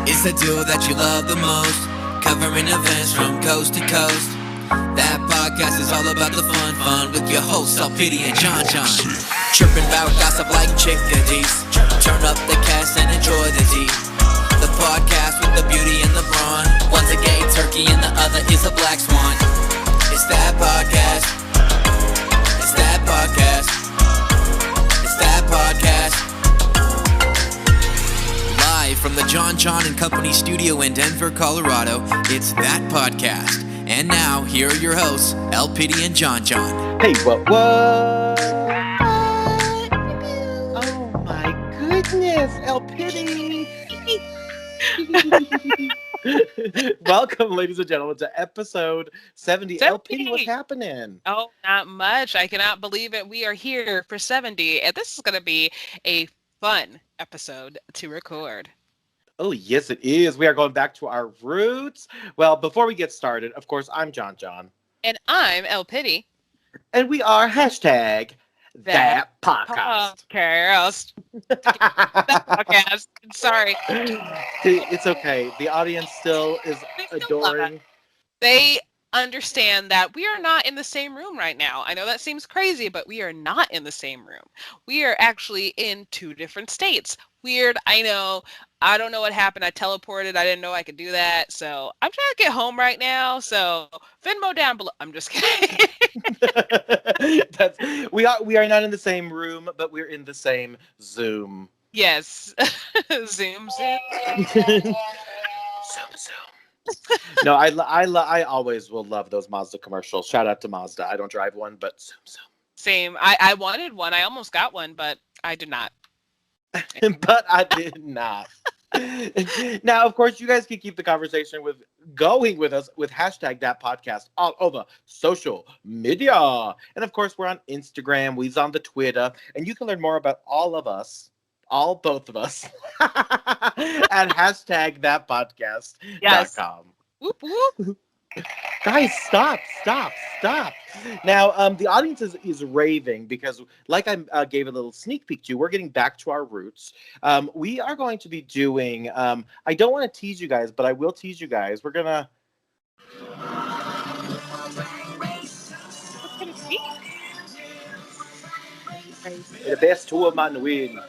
It's the duo that you love the most, covering events from coast to coast. That podcast is all about the fun with your hosts, LPiddy and Jon Jon. Chirping about gossip like chickadees. Turn up the cast and enjoy the tea. The podcast with the beauty and the brawn. One's a gay turkey and the other is a black swan. It's that podcast. It's that podcast. It's that podcast. Live from the Jon Jon and Company studio in Denver, Colorado, it's That Podcast. And now, here are your hosts, LPiddy and Jon Jon. Hey, what? Oh my goodness, LPiddy! Welcome, ladies and gentlemen, to episode 70. LPiddy, what's happening? Oh, not much. I cannot believe it. We are here for 70, and this is going to be a fun episode to record. Oh, yes, it is. We are going back to our roots. Well, before we get started, of course, I'm Jon Jon. And I'm LPiddy. And we are hashtag That Podcast. That podcast. Sorry. It's okay. The audience still is adoring. They understand that we are not in the same room right now. I know that seems crazy, but we are not in the same room. We are actually in two different states. Weird, I know. I don't know what happened. I teleported. I didn't know I could do that. So I'm trying to get home right now. So Venmo down below. I'm just kidding. We are not in the same room, but we're in the same Zoom. Yes. Zoom. Zoom. No, I always will love those Mazda commercials. Shout out to Mazda. I don't drive one, but Zoom. Same. I wanted one. I almost got one, but I did not. But I did not. Now, of course, you guys can keep the conversation going with us with hashtag That Podcast all over social media. And of course, we're on Instagram, we're on the Twitter, and you can learn more about all of us, both of us, at hashtag That Podcast.com. Yes. Whoop, whoop. Guys, stop. Now, the audience is raving because, like I gave a little sneak peek to, we're getting back to our roots. We are going to be doing, I don't want to tease you guys, but I will tease you guys. We're going to... The best tour man win.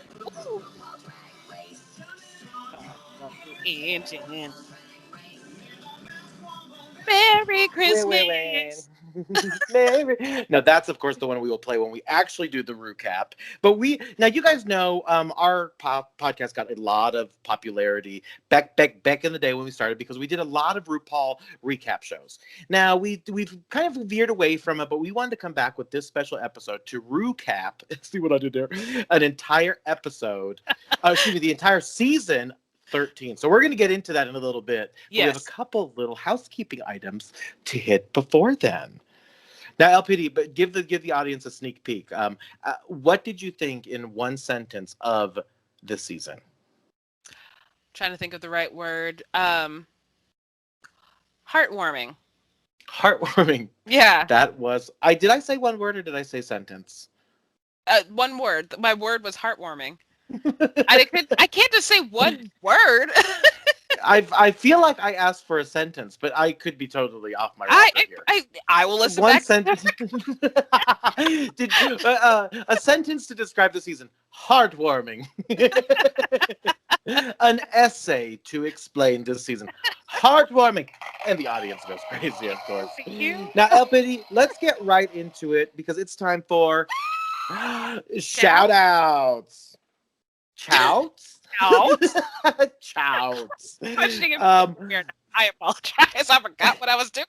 Merry Christmas. Now that's of course the one we will play when we actually do the recap. But now you guys know our podcast got a lot of popularity back in the day when we started because we did a lot of RuPaul recap shows. Now we've kind of veered away from it, but we wanted to come back with this special episode to recap. See what I did there? An entire episode. The entire season 13. So we're going to get into that in a little bit. Yes. We have a couple little housekeeping items to hit before then. Now, LPD, but give the audience a sneak peek. What did you think in one sentence of this season? Trying to think of the right word. Heartwarming. Heartwarming. Yeah. That was. Did I say one word or did I say sentence? One word. My word was heartwarming. I can't just say one word. I feel like I asked for a sentence, but I could be totally off my rocker here. I will listen one back. Sentence. Did you, a sentence to describe the season? Heartwarming. An essay to explain this season. Heartwarming. And the audience goes crazy, of course. Thank you. Now, LPiddy, let's get right into it because it's time for shout-outs. Chouts? Chouts. I apologize. I forgot what I was doing.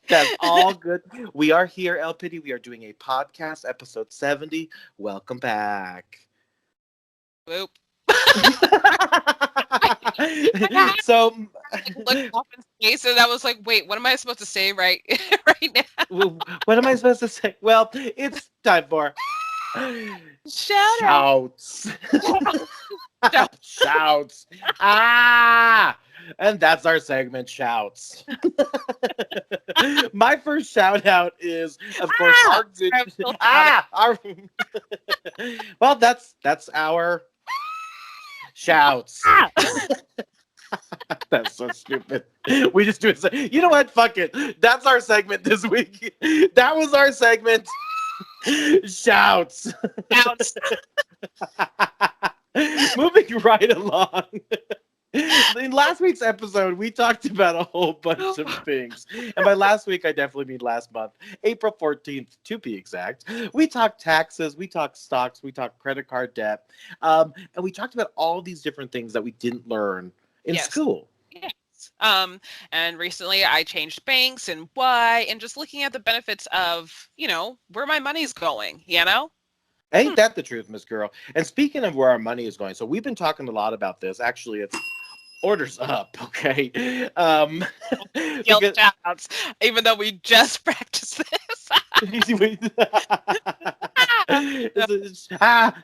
That's all good. We are here, LPiddy. We are doing a podcast, episode 70. Welcome back. Boop. So, looked off in space and I was like, wait, what am I supposed to say right now? What am I supposed to say? Well, it's time for... Shouts. Shouts. And that's our segment, Shouts. My first shout out is, of course, well, that's our Shouts. That's so stupid. We just do it. You know what? Fuck it. That's our segment this week. That was our segment. Shouts. Shouts. Moving right along. In last week's episode, we talked about a whole bunch of things. And by last week, I definitely mean last month, April 14th, to be exact. We talked taxes, we talked stocks, we talked credit card debt. And we talked about all these different things that we didn't learn in school. Yes. And recently I changed banks and why, and just looking at the benefits of, where my money's going, Ain't that the truth, Miss Girl? And speaking of where our money is going, so we've been talking a lot about this. Actually, it's orders up, okay? Because, shout-outs, even though we just practiced this.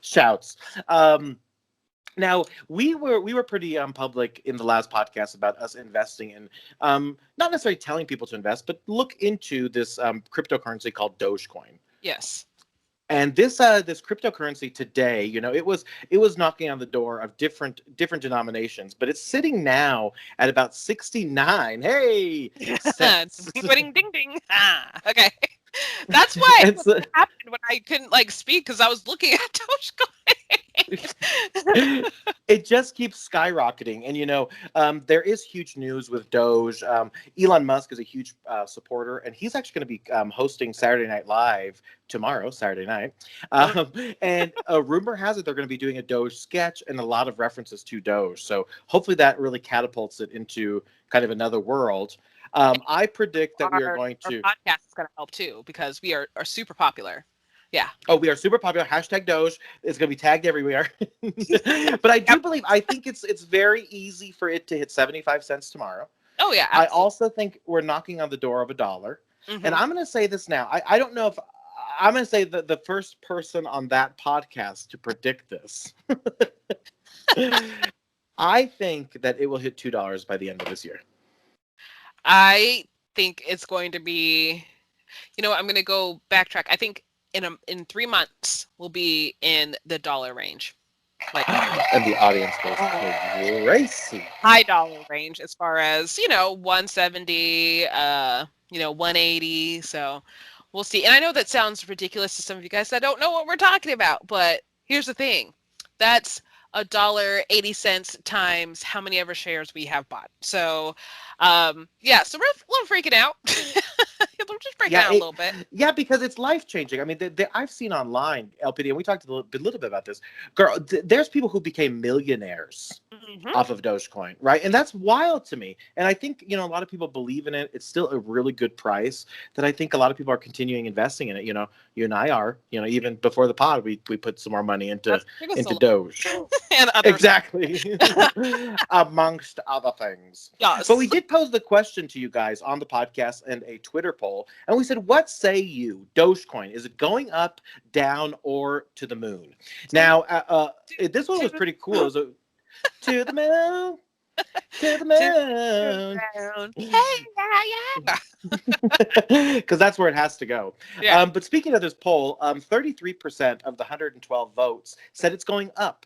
Shouts. Now we were pretty public in the last podcast about us investing in not necessarily telling people to invest, but look into this cryptocurrency called Dogecoin. Yes. And this cryptocurrency today, it was knocking on the door of different denominations, but it's sitting now at about 69. Hey, ding ding ding. Okay. That's why it happened when I couldn't speak because I was looking at Dogecoin. It just keeps skyrocketing, and there is huge news with Doge. Elon Musk is a huge supporter, and he's actually going to be hosting Saturday Night Live tomorrow, Saturday night. And a rumor has it they're going to be doing a Doge sketch and a lot of references to Doge. So hopefully that really catapults it into kind of another world. I predict that we are going to. Our podcast is going to help too because we are super popular. Yeah. Oh, we are super popular. Hashtag Doge. It's going to be tagged everywhere. But I think it's very easy for it to hit 75 cents tomorrow. Oh, yeah. Absolutely. I also think we're knocking on the door of $1. Mm-hmm. And I'm going to say this now. I don't know if I'm going to say that the first person on that podcast to predict this. I think that it will hit $2 by the end of this year. I think it's going to be, I'm going to go backtrack. I think in 3 months we'll be in the dollar range. And the audience goes crazy. High dollar range as far as, 170, 180. So we'll see. And I know that sounds ridiculous to some of you guys that don't know what we're talking about, but here's the thing. That's $1.80 times how many ever shares we have bought. So, so we're a little freaking out. We're just freaking out a little bit. Yeah, because it's life changing. I mean, I've seen online, LPiddy, and we talked a little bit about this. Girl, there's people who became millionaires off of Dogecoin, right? And that's wild to me. And I think, a lot of people believe in it. It's still a really good price that I think a lot of people are continuing investing in it. You and I are, even before the pod, we put some more money into Doge. And exactly. Amongst other things. Yes. But we did pose the question to you guys on the podcast and a Twitter poll. And we said, what say you? Dogecoin, is it going up, down, or to the moon? Now, this one was pretty cool. It was to the moon. To the moon. Hey, because that's where it has to go. Yeah. But speaking of this poll, 33% of the 112 votes said it's going up.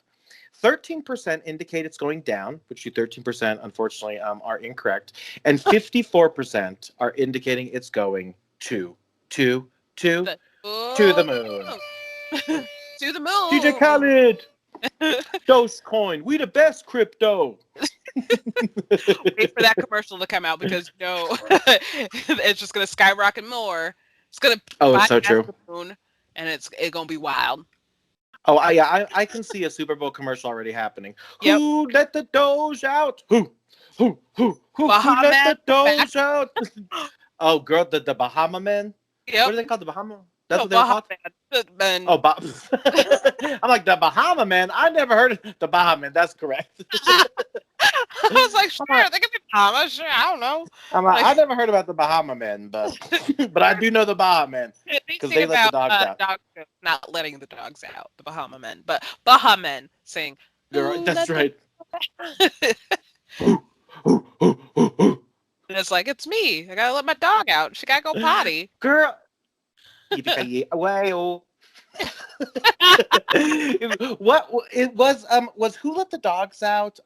13% indicate it's going down, which you 13% unfortunately are incorrect, and 54% are indicating it's going to the moon. To the moon. DJ Khaled. Dogecoin, we the best crypto. Wait for that commercial to come out because it's just gonna skyrocket more. It's gonna it's so true. The moon, and it's gonna be wild. Oh, I can see a Super Bowl commercial already happening. Yep. Who let the Doge out? Who let the Doge out? Oh, girl, the Bahama Men. Yep. What are they called? The Bahama? That's what they're called? Man. Oh, I'm like, the Bahama Man. I never heard of the Bahama Man. That's correct. I was like, sure, they could be Bahama. Sure, I don't know. I never heard about the Bahama Men, but I do know the Bahama Men because they let the dogs out. Not letting the dogs out, the Bahama Men, but Bahama Men saying, that's right. And it's like, it's me. I gotta let my dog out. She gotta go potty. Girl. What it was Who Let the Dogs Out?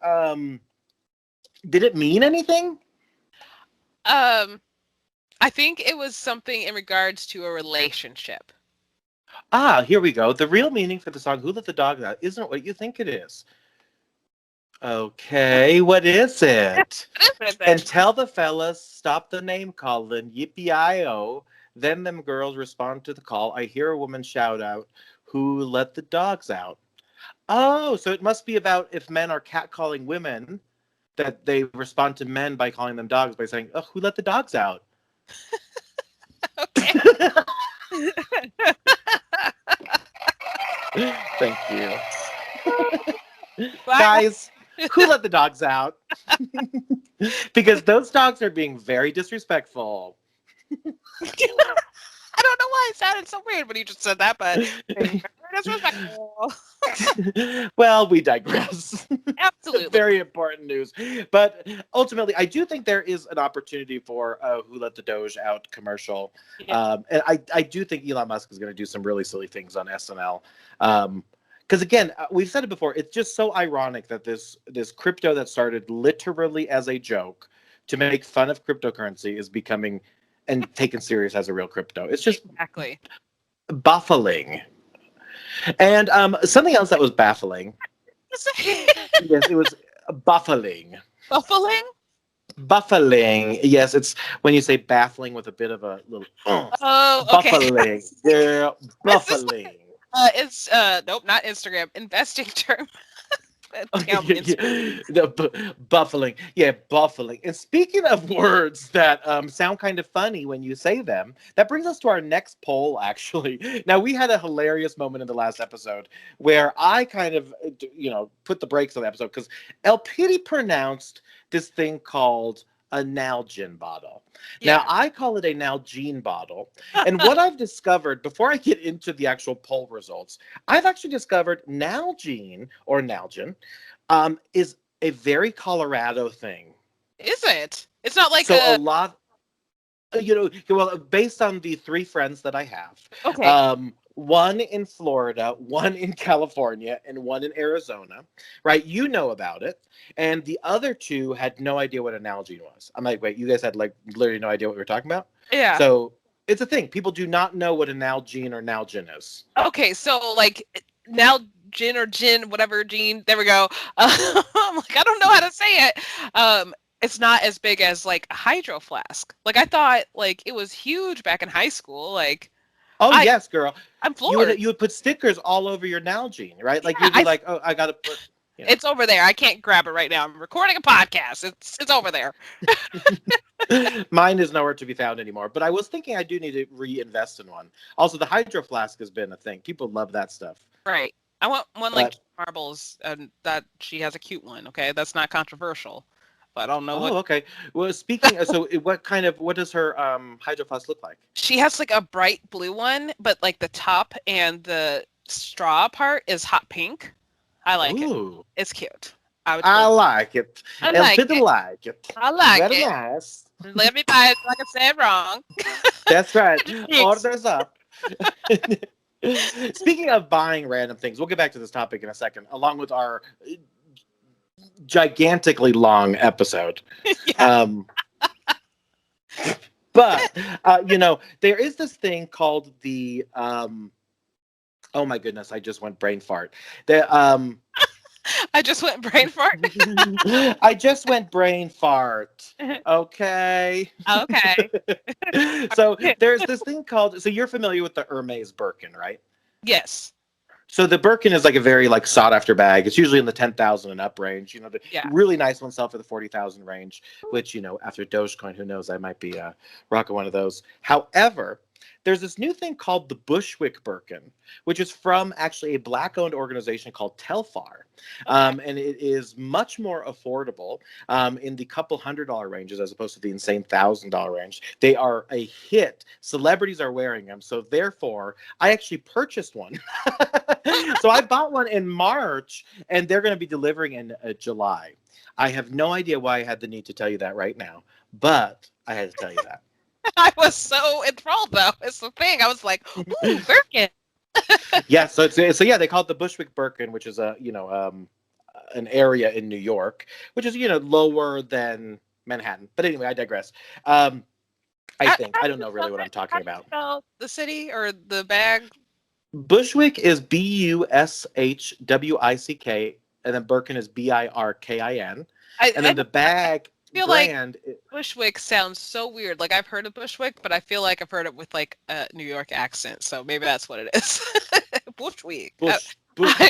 Did it mean anything? I think it was something in regards to a relationship. Ah, here we go. The real meaning for the song "Who Let the Dogs Out" isn't what you think it is. Okay, what is it? And tell the fellas, stop the name calling, yippee-i-o. Then them girls respond to the call. I hear a woman shout out, "Who let the dogs out?" Oh, so it must be about if men are catcalling women, that they respond to men by calling them dogs by saying, "Oh, who let the dogs out?" Okay. Thank you. Guys, who let the dogs out? Because those dogs are being very disrespectful. I don't know why it sounded so weird when you just said that, but disrespectful. Well, we digress. Absolutely. Very important news. But ultimately, I do think there is an opportunity for a Who Let the Doge Out commercial. Yeah. And I do think Elon Musk is going to do some really silly things on SNL. Because again, we've said it before, it's just so ironic that this crypto that started literally as a joke to make fun of cryptocurrency is becoming and taken serious as a real crypto. It's just Exactly baffling. And something else that was baffling. Yes, it was baffling. Buffling? Baffling. Yes, it's when you say baffling with a bit of a little. Oh, okay. Baffling. Yeah, baffling. It's nope, not Instagram. Investing term. Buffling. Yeah, buffling. And speaking of words that sound kind of funny when you say them, that brings us to our next poll, actually. Now, we had a hilarious moment in the last episode where I kind of, put the brakes on the episode because LPiddy pronounced this thing called a Nalgene bottle. Yeah. Now, I call it a Nalgene bottle. And what I've discovered, before I get into the actual poll results, I've actually discovered Nalgene, or Nalgene, is a very Colorado thing. Is it? It's not like so a lot, well, based on the 3 friends that I have, okay. One in Florida, one in California, and one in Arizona, right? You know about it. And the other 2 had no idea what a Nalgene was. I'm like, wait, you guys had literally no idea what we were talking about? Yeah. So it's a thing. People do not know what a Nalgene or Nalgene is. Okay, so like Nalgene or gin, whatever gene. There we go. I'm like, I don't know how to say it. It's not as big as like a hydro flask. Like I thought, like it was huge back in high school. Like, Yes, girl. I'm floored. You would put stickers all over your Nalgene, right? Like Yeah, you'd be like, oh, I gotta put. It's over there. I can't grab it right now. I'm recording a podcast. It's over there. Mine is nowhere to be found anymore. But I was thinking I do need to reinvest in one. Also, the hydro flask has been a thing. People love that stuff. Right. I want one like Marbles, and that she has a cute one. Okay, that's not controversial. But I don't know what. Okay. Well, speaking. So, what does her hydro flask look like? She has like a bright blue one, but like the top and the straw part is hot pink. I like it. It's cute. I like it. I like it. I like Very it. nice. Let me buy it like I said wrong. That's right. Orders up. Speaking of buying random things, we'll get back to this topic in a second, along with our gigantically long episode. But there is this thing called the oh my goodness, I just went brain fart. I just went brain fart. I just went brain fart. Okay. Okay. So there's this thing called, so you're familiar with the Hermes Birkin, right? Yes. So the Birkin is like a very sought after bag. It's usually in the 10,000 and up range. The really nice ones sell for the 40,000 range, which, after Dogecoin, who knows, I might be rocking one of those. However, there's this new thing called the Bushwick Birkin, which is from actually a Black-owned organization called Telfar. And it is much more affordable in the couple $100 ranges as opposed to the insane $1,000 range. They are a hit. Celebrities are wearing them. So therefore, I actually purchased one. So I bought one in March, and they're going to be delivering in July. I have no idea why I had the need to tell you that right now, but I had to tell you that. I was so enthralled, though. It's the thing. I was like, ooh, Birkin. Yeah, so yeah, they call it the Bushwick Birkin, which is an area in New York, which is lower than Manhattan. But anyway, I digress. I don't know really what I'm talking about. Spell the city or the bag? Bushwick is Bushwick, and then Birkin is Birkin, and then the bag feel brand. like Bushwick sounds so weird. Like I've heard of Bushwick, but I feel like I've heard it with like a New York accent. So maybe that's what it is. Bushwick. I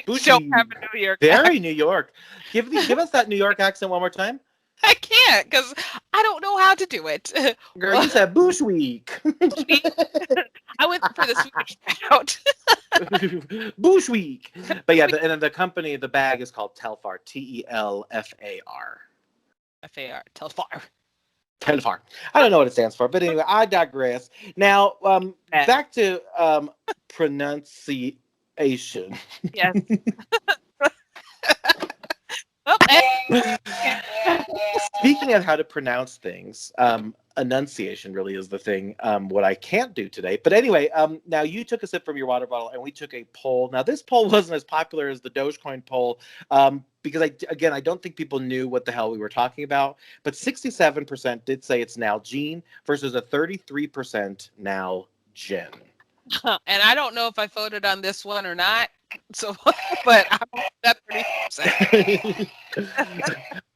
don't have a New York Very accent. New York. Give us that New York accent one more time. I can't because I don't know how to do it. Girl, you said Bushwick. I went for the Swedish route. Bushwick. But yeah, and then the company, the bag is called Telfar. Telfar. Telfar. Telfar. I don't know what it stands for, but anyway, I digress. Now, back to pronunciation. Yes. Speaking of how to pronounce things, enunciation really is the thing, what I can't do today. But anyway, now you took a sip from your water bottle and we took a poll. Now, this poll wasn't as popular as the Dogecoin poll because, I don't think people knew what the hell we were talking about. But 67% did say it's now Jean versus a 33% now Jen. And I don't know if I voted on this one or not. So, but I'm at 30%.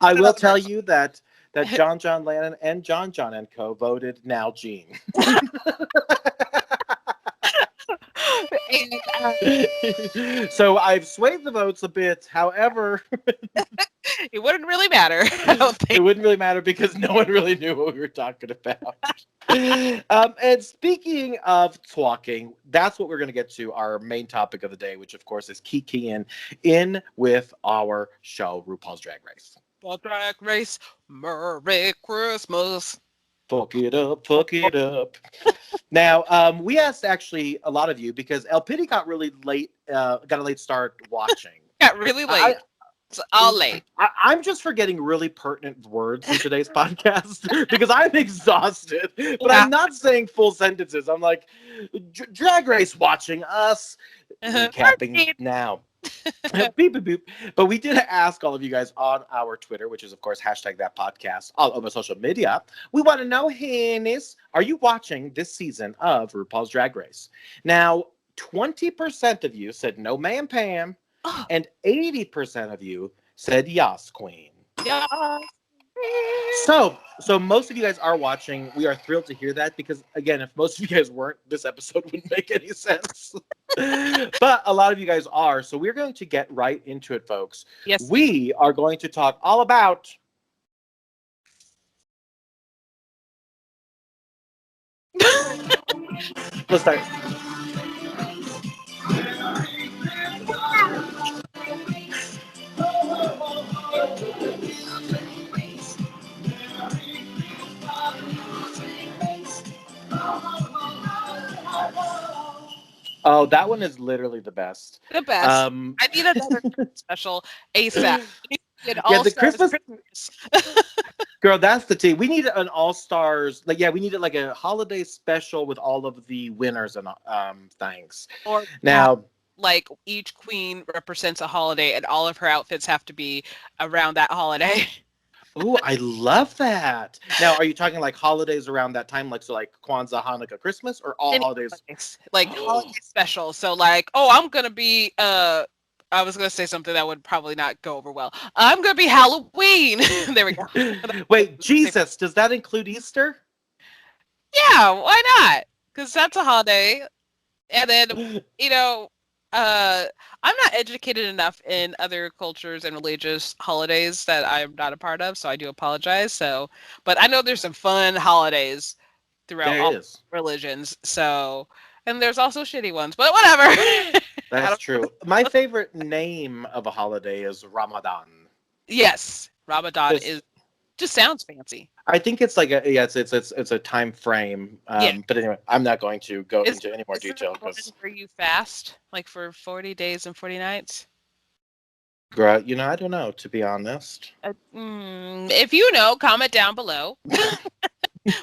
I will tell you that Jon Jon Lannon and Jon Jon and Co. voted now Jean. So I've swayed the votes a bit. However, it wouldn't really matter. I don't think it wouldn't really matter because no one really knew what we were talking about. And speaking of talking, that's what we're going to get to our main topic of the day, which of course is kikiing in with our show, RuPaul's Drag Race. Drag Race, Merry Christmas. Fuck it up. Now, we asked actually a lot of you because LPiddy got really late, got a late start watching. Got really late. It's all late. I'm just forgetting really pertinent words in today's podcast because I'm exhausted. But I'm not saying full sentences. I'm like, Drag Race watching us. Recapping now. Beep, beep, beep. But we did ask all of you guys on our Twitter, which is, of course, #thatpodcast, all over social media. We want to know, Hennis, are you watching this season of RuPaul's Drag Race? Now, 20% of you said no, ma'am, Pam. And 80% of you said yes, queen. Yeah. So most of you guys are watching. We are thrilled to hear that because, again, if most of you guys weren't, this episode wouldn't make any sense. But a lot of you guys are. So we're going to get right into it, folks. Yes. We are going to talk all about let's start. Oh, that one is literally the best. The best. I need another special ASAP. Yeah, the Christmas. Girl, that's the tea. We need an all-stars. We needed like a holiday special with all of the winners and things. Or now, like each queen represents a holiday, and all of her outfits have to be around that holiday. Oh, I love that. Now, are you talking like holidays around that time, like Kwanzaa, Hanukkah, Christmas, or all holidays? Like holiday special. So I'm gonna be I was gonna say something that would probably not go over well. I'm gonna be Halloween. There we go. Wait, Jesus, does that include Easter? Yeah, why not? Because that's a holiday. And then, I'm not educated enough in other cultures and religious holidays that I'm not a part of, so I do apologize. But I know there's some fun holidays throughout all religions. So, and there's also shitty ones, but whatever. That's true. My favorite name of a holiday is Ramadan. Yes, Ramadan just sounds fancy. I think it's like it's a time frame. But anyway, I'm not going to go into any more detail because where you fast like for 40 days and 40 nights. Girl, I don't know, to be honest. If you know, comment down below.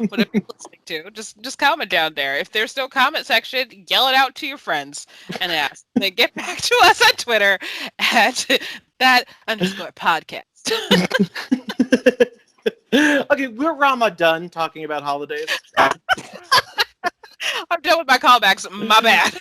whatever you're listening to, just comment down there. If there's no comment section, yell it out to your friends and ask. Then get back to us on Twitter at that_podcast. Okay, we're Ramadan talking about holidays. I'm done with my callbacks. My bad.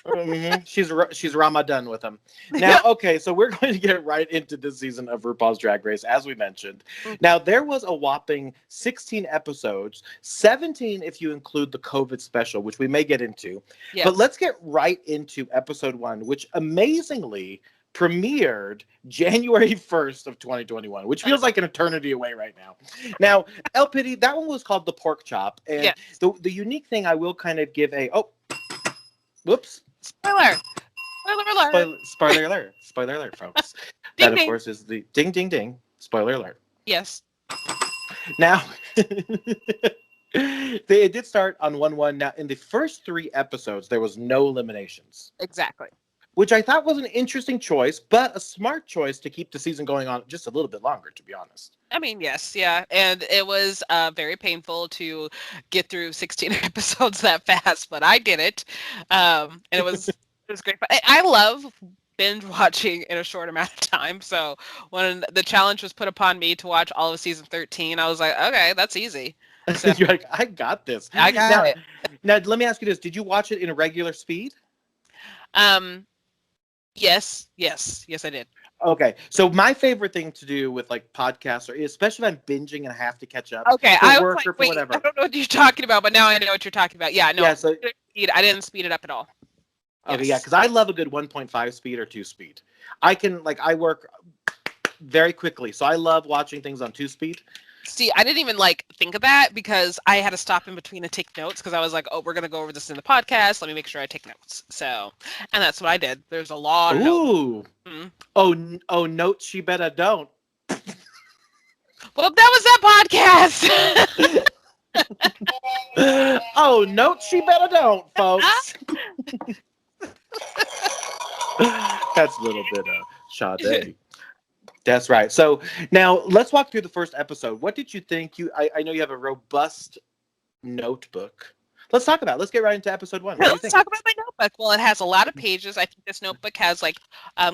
She's Ramadan with them. Now, okay, so we're going to get right into this season of RuPaul's Drag Race, as we mentioned. Now, there was a whopping 16 episodes, 17 if you include the COVID special, which we may get into. Yes. But let's get right into episode 1, which amazingly premiered January 1st of 2021, which feels like an eternity away right now. Now, LPiddy, that one was called The Pork Chop. And yes. the unique thing I will kind of give whoops. Spoiler alert. Spoiler alert. Spoiler alert, folks. That, of course, is the ding, ding, ding. Spoiler alert. Yes. Now, it did start on 1/1. Now, in the first 3 episodes, there was no eliminations. Exactly. Which I thought was an interesting choice, but a smart choice to keep the season going on just a little bit longer, to be honest. I mean, yes, yeah. And it was very painful to get through 16 episodes that fast, but I did it. And it was great. But I love binge watching in a short amount of time. So when the challenge was put upon me to watch all of season 13, I was like, okay, that's easy. So, you're like, I got this. I got it. Now, let me ask you this. Did you watch it in a regular speed? Yes, I did. Okay, so my favorite thing to do with like podcasts, or especially if I'm binging and I have to catch up. Okay, I was like, wait, whatever. I don't know what you're talking about, but now I know what you're talking about. Yeah, no, yeah, so, I didn't speed it up at all. Okay, yes. Yeah, because I love a good 1.5 speed or 2 speed. I work very quickly, so I love watching things on 2 speed. See, I didn't even think of that because I had to stop in between and take notes because I was like, oh, we're going to go over this in the podcast. Let me make sure I take notes. So, and that's what I did. There's a lot of notes. Mm-hmm. Oh, notes she better don't. Well, that was that podcast. Oh, notes she better don't, folks. That's a little bit of Sade. That's right. So now let's walk through the first episode. What did you think? I know you have a robust notebook. Let's talk about it. Let's get right into episode 1. Let's talk about my notebook. Well, it has a lot of pages. I think this notebook has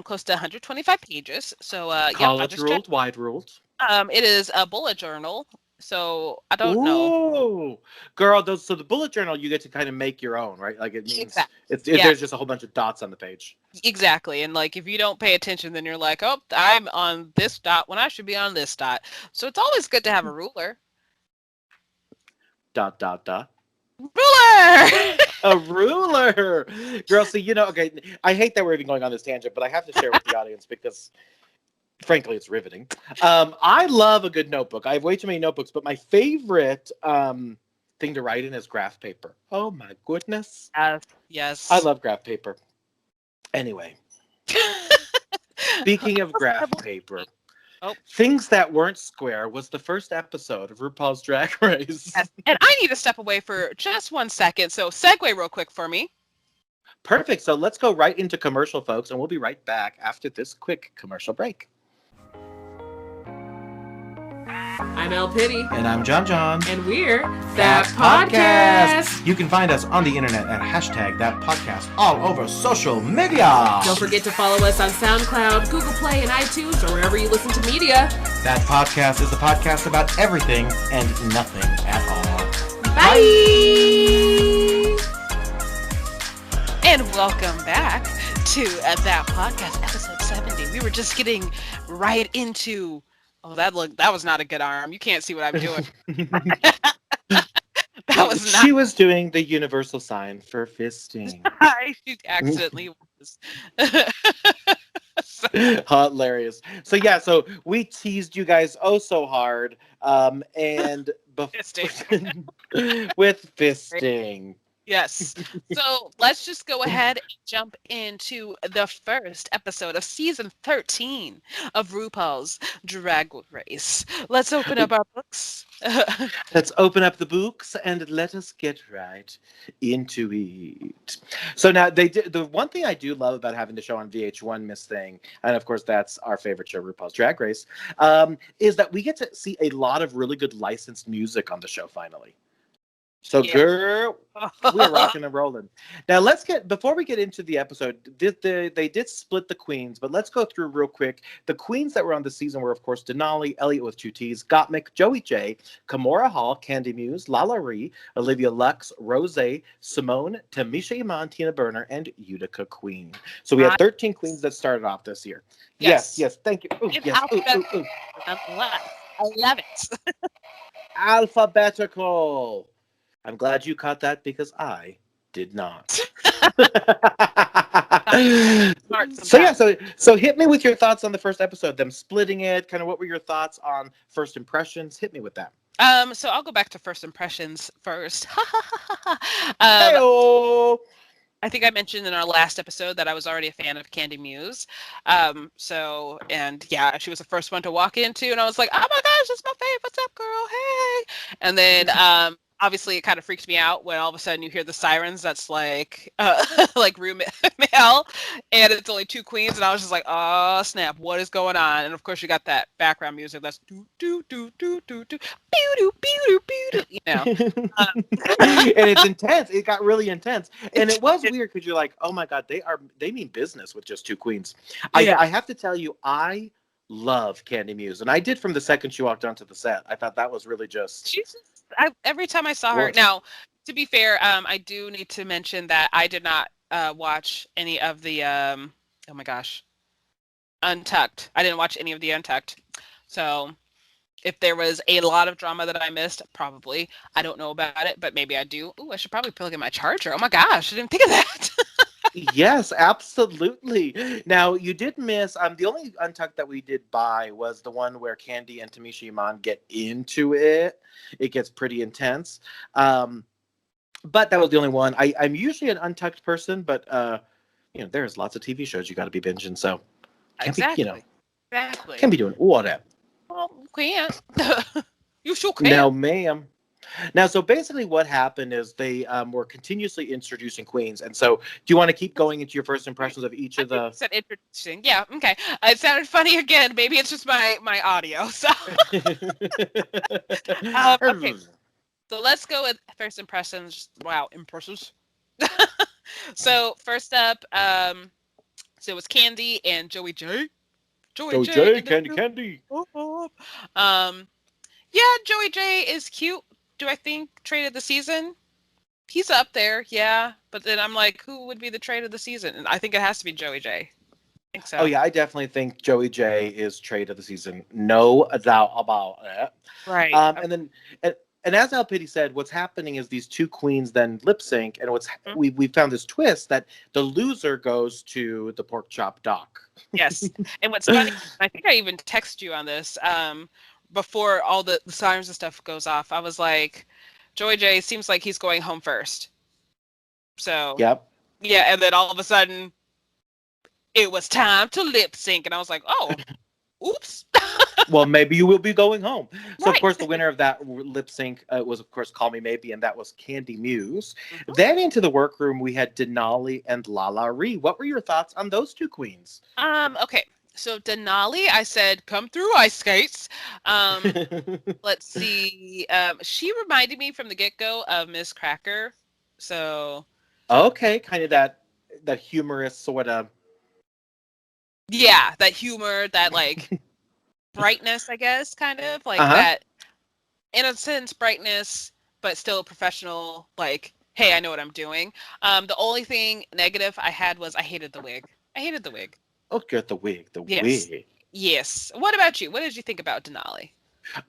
close to 125 pages. So college ruled, wide ruled. It is a bullet journal. So I don't know. Girl, so the bullet journal you get to kind of make your own, right? Like it means there's just a whole bunch of dots on the page. Exactly. And if you don't pay attention, then you're like, oh, I'm on this dot when I should be on this dot. So it's always good to have a ruler. ... Ruler! A ruler! Girl, so okay, I hate that we're even going on this tangent, but I have to share with the audience because frankly, it's riveting. I love a good notebook. I have way too many notebooks, but my favorite thing to write in is graph paper. Oh my goodness. Yes. I love graph paper. Anyway. Speaking of graph paper, Things That Weren't Square was the first episode of RuPaul's Drag Race. Yes. And I need to step away for just 1 second. So segue real quick for me. Perfect. So let's go right into commercial, folks, and we'll be right back after this quick commercial break. I'm LPiddy. And I'm Jon Jon. And we're That Podcast. You can find us on the internet at #ThatPodcast all over social media. Don't forget to follow us on SoundCloud, Google Play, and iTunes, or wherever you listen to media. That Podcast is the podcast about everything and nothing at all. Bye! And welcome back to That Podcast, episode 70. We were just getting right into... Oh, that was not a good arm. You can't see what I'm doing. She was doing the universal sign for fisting. She accidentally was. Hilarious. So we teased you guys so hard. And fisting. With fisting. Yes. So let's just go ahead and jump into the first episode of season 13 of RuPaul's Drag Race. Let's open up our books. Let's open up the books and let us get right into it. So now the one thing I do love about having the show on VH1, Miss Thing, and of course that's our favorite show, RuPaul's Drag Race, is that we get to see a lot of really good licensed music on the show finally. So, Yeah. girl, we're rocking and rolling. Now, before we get into the episode, they did split the queens, but let's go through real quick. The queens that were on the season were, of course, Denali, Elliot with 2 T's, Gottmik, Joey J, Kimora Hall, Candy Muse, Lala Ree, Olivia Lux, Rose, Simone, Tamisha Iman, Tina Burner, and Utica Queen. So we had 13 queens that started off this year. Yes. Yes, thank you. Ooh, In yes, alphabetical. I love it. alphabetical. I'm glad you caught that because I did not. Smart So yeah, sometimes. so hit me with your thoughts on the first episode, them splitting it, kind of what were your thoughts on first impressions? Hit me with that. So I'll go back to first impressions first. Hey-o! I think I mentioned in our last episode that I was already a fan of Candy Muse. And yeah, she was the first one to walk into, and I was like, oh my gosh, that's my fave. What's up, girl? Hey. And then obviously it kind of freaked me out when all of a sudden you hear the sirens. That's like like room mail, and it's only 2 queens, and I was just like, oh snap, what is going on? And of course you got that background music that's do do do do do do pew pew pew, you know. And it's intense. It got really intense, and it was weird because you're like, oh my god, they mean business with just 2 queens. Yeah. I have to tell you, I love Candy Muse, and I did from the second she walked onto the set. I thought that was really just. Every time I saw her. What? Now, to be fair, I do need to mention that I did not watch any of the oh my gosh, Untucked. I didn't watch any of the Untucked. So if there was a lot of drama that I missed, probably. I don't know about it, but maybe I do. Ooh, I should probably plug in my charger. Oh my gosh, I didn't think of that. Yes, absolutely. Now you did miss. The only Untucked that we did buy was the one where Candy and Tamisha Iman get into it. It gets pretty intense. But that was the only one. I'm usually an Untucked person, but there's lots of TV shows you got to be binging, so Exactly. can't be doing whatever. Well, can't. You sure can. No, ma'am. Now, so basically what happened is they were continuously introducing queens. And so do you want to keep going into your first impressions of each of the... Said introducing. Yeah, okay. It sounded funny again. Maybe it's just my audio. So okay. So let's go with first impressions. Wow, impressions. So first up, so it was Candy and Joey J. Joey J, Candy. Yeah, Joey J is cute. Do I think trade of the season? He's up there, yeah. But then I'm like, who would be the trade of the season? And I think it has to be Joey J. I think so. Oh yeah, I definitely think Joey J is trade of the season. No doubt about it. Right. And as LPiddy said, what's happening is these 2 queens then lip sync, and we found this twist that the loser goes to the pork chop dock. Yes. And what's funny, I think I even texted you on this, before all the sirens and stuff goes off. I was like, Joey J seems like he's going home first. So yep. Yeah, and then all of a sudden it was time to lip sync, and I was like, oh, oops. Well, maybe you will be going home. So, Right. of course, the winner of that lip sync was, of course, Call Me Maybe, and that was Candy Muse. Then into the workroom, we had Denali and Lala Ree. What were your thoughts on those 2 queens? Okay. So Denali, I said, come through, ice skates. Let's see. She reminded me from the get-go of Miss Cracker. So Okay, kind of that humorous sort of. yeah, that humor, that like brightness, I guess, kind of like Uh-huh. that innocence, brightness, but still professional. Like, hey, I know what I'm doing. The only thing negative I had was I hated the wig. Oh, good, the wig. Yes. Yes. What about you? What did you think about Denali?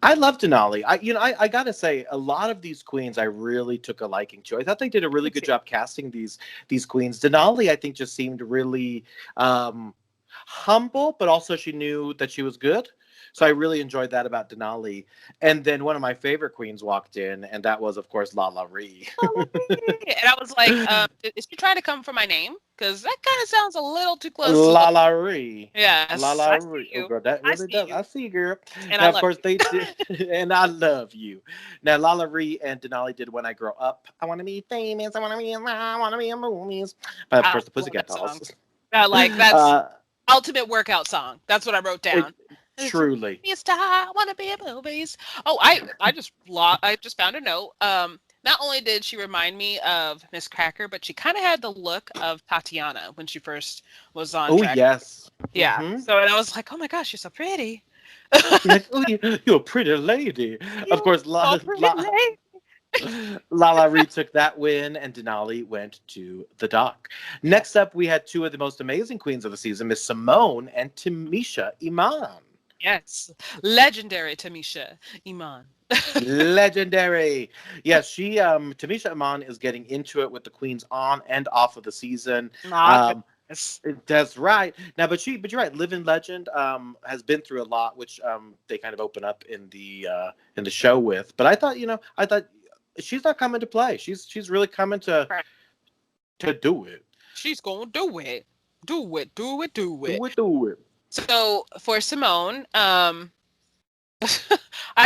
I love Denali. I gotta say, a lot of these queens I really took a liking to. I thought they did a really good job casting these queens. Denali, I think, just seemed really humble, but also she knew that she was good. So I really enjoyed that about Denali. And then one of my favorite queens walked in, and that was, of course, Lala Ree. And I was like, is she trying to come for my name? Because that kind of sounds a little too close. Lala Ree. Yes. Lala Ree. Oh, girl, that really does. I see you, girl. And now, I of love course, they did. And I love you. Now, Lala Ree and Denali did When I Grow Up. I want to be famous. I want to be in movies. But, of course, the Pussycat Dolls. That's ultimate workout song. That's what I wrote down. Truly. Be a star, I want to be in movies. Oh, I just found a note. not only did she remind me of Miss Cracker, but she kind of had the look of Tatiana when she first was on Oh, Drag. yes. Yeah. Mhm. So and I was like, oh my gosh, you're so pretty. You're like, oh, you're a pretty lady. Of course, Oh, pretty lady. Lala retook that win, and Denali went to the dock. Next up, we had two of the most amazing queens of the season, Miss Simone and Tamisha Iman. Yes. Legendary Tamisha Iman. Legendary. Yes, Tamisha Iman is getting into it with the queens on and off of the season. Yes. That's right. Now, but you're right. Living Legend has been through a lot, which they kind of open up in the show with. But I thought she's not coming to play. She's really coming to do it. She's gonna do it. Do it. Do it. Do it. Do it. So for Simone, I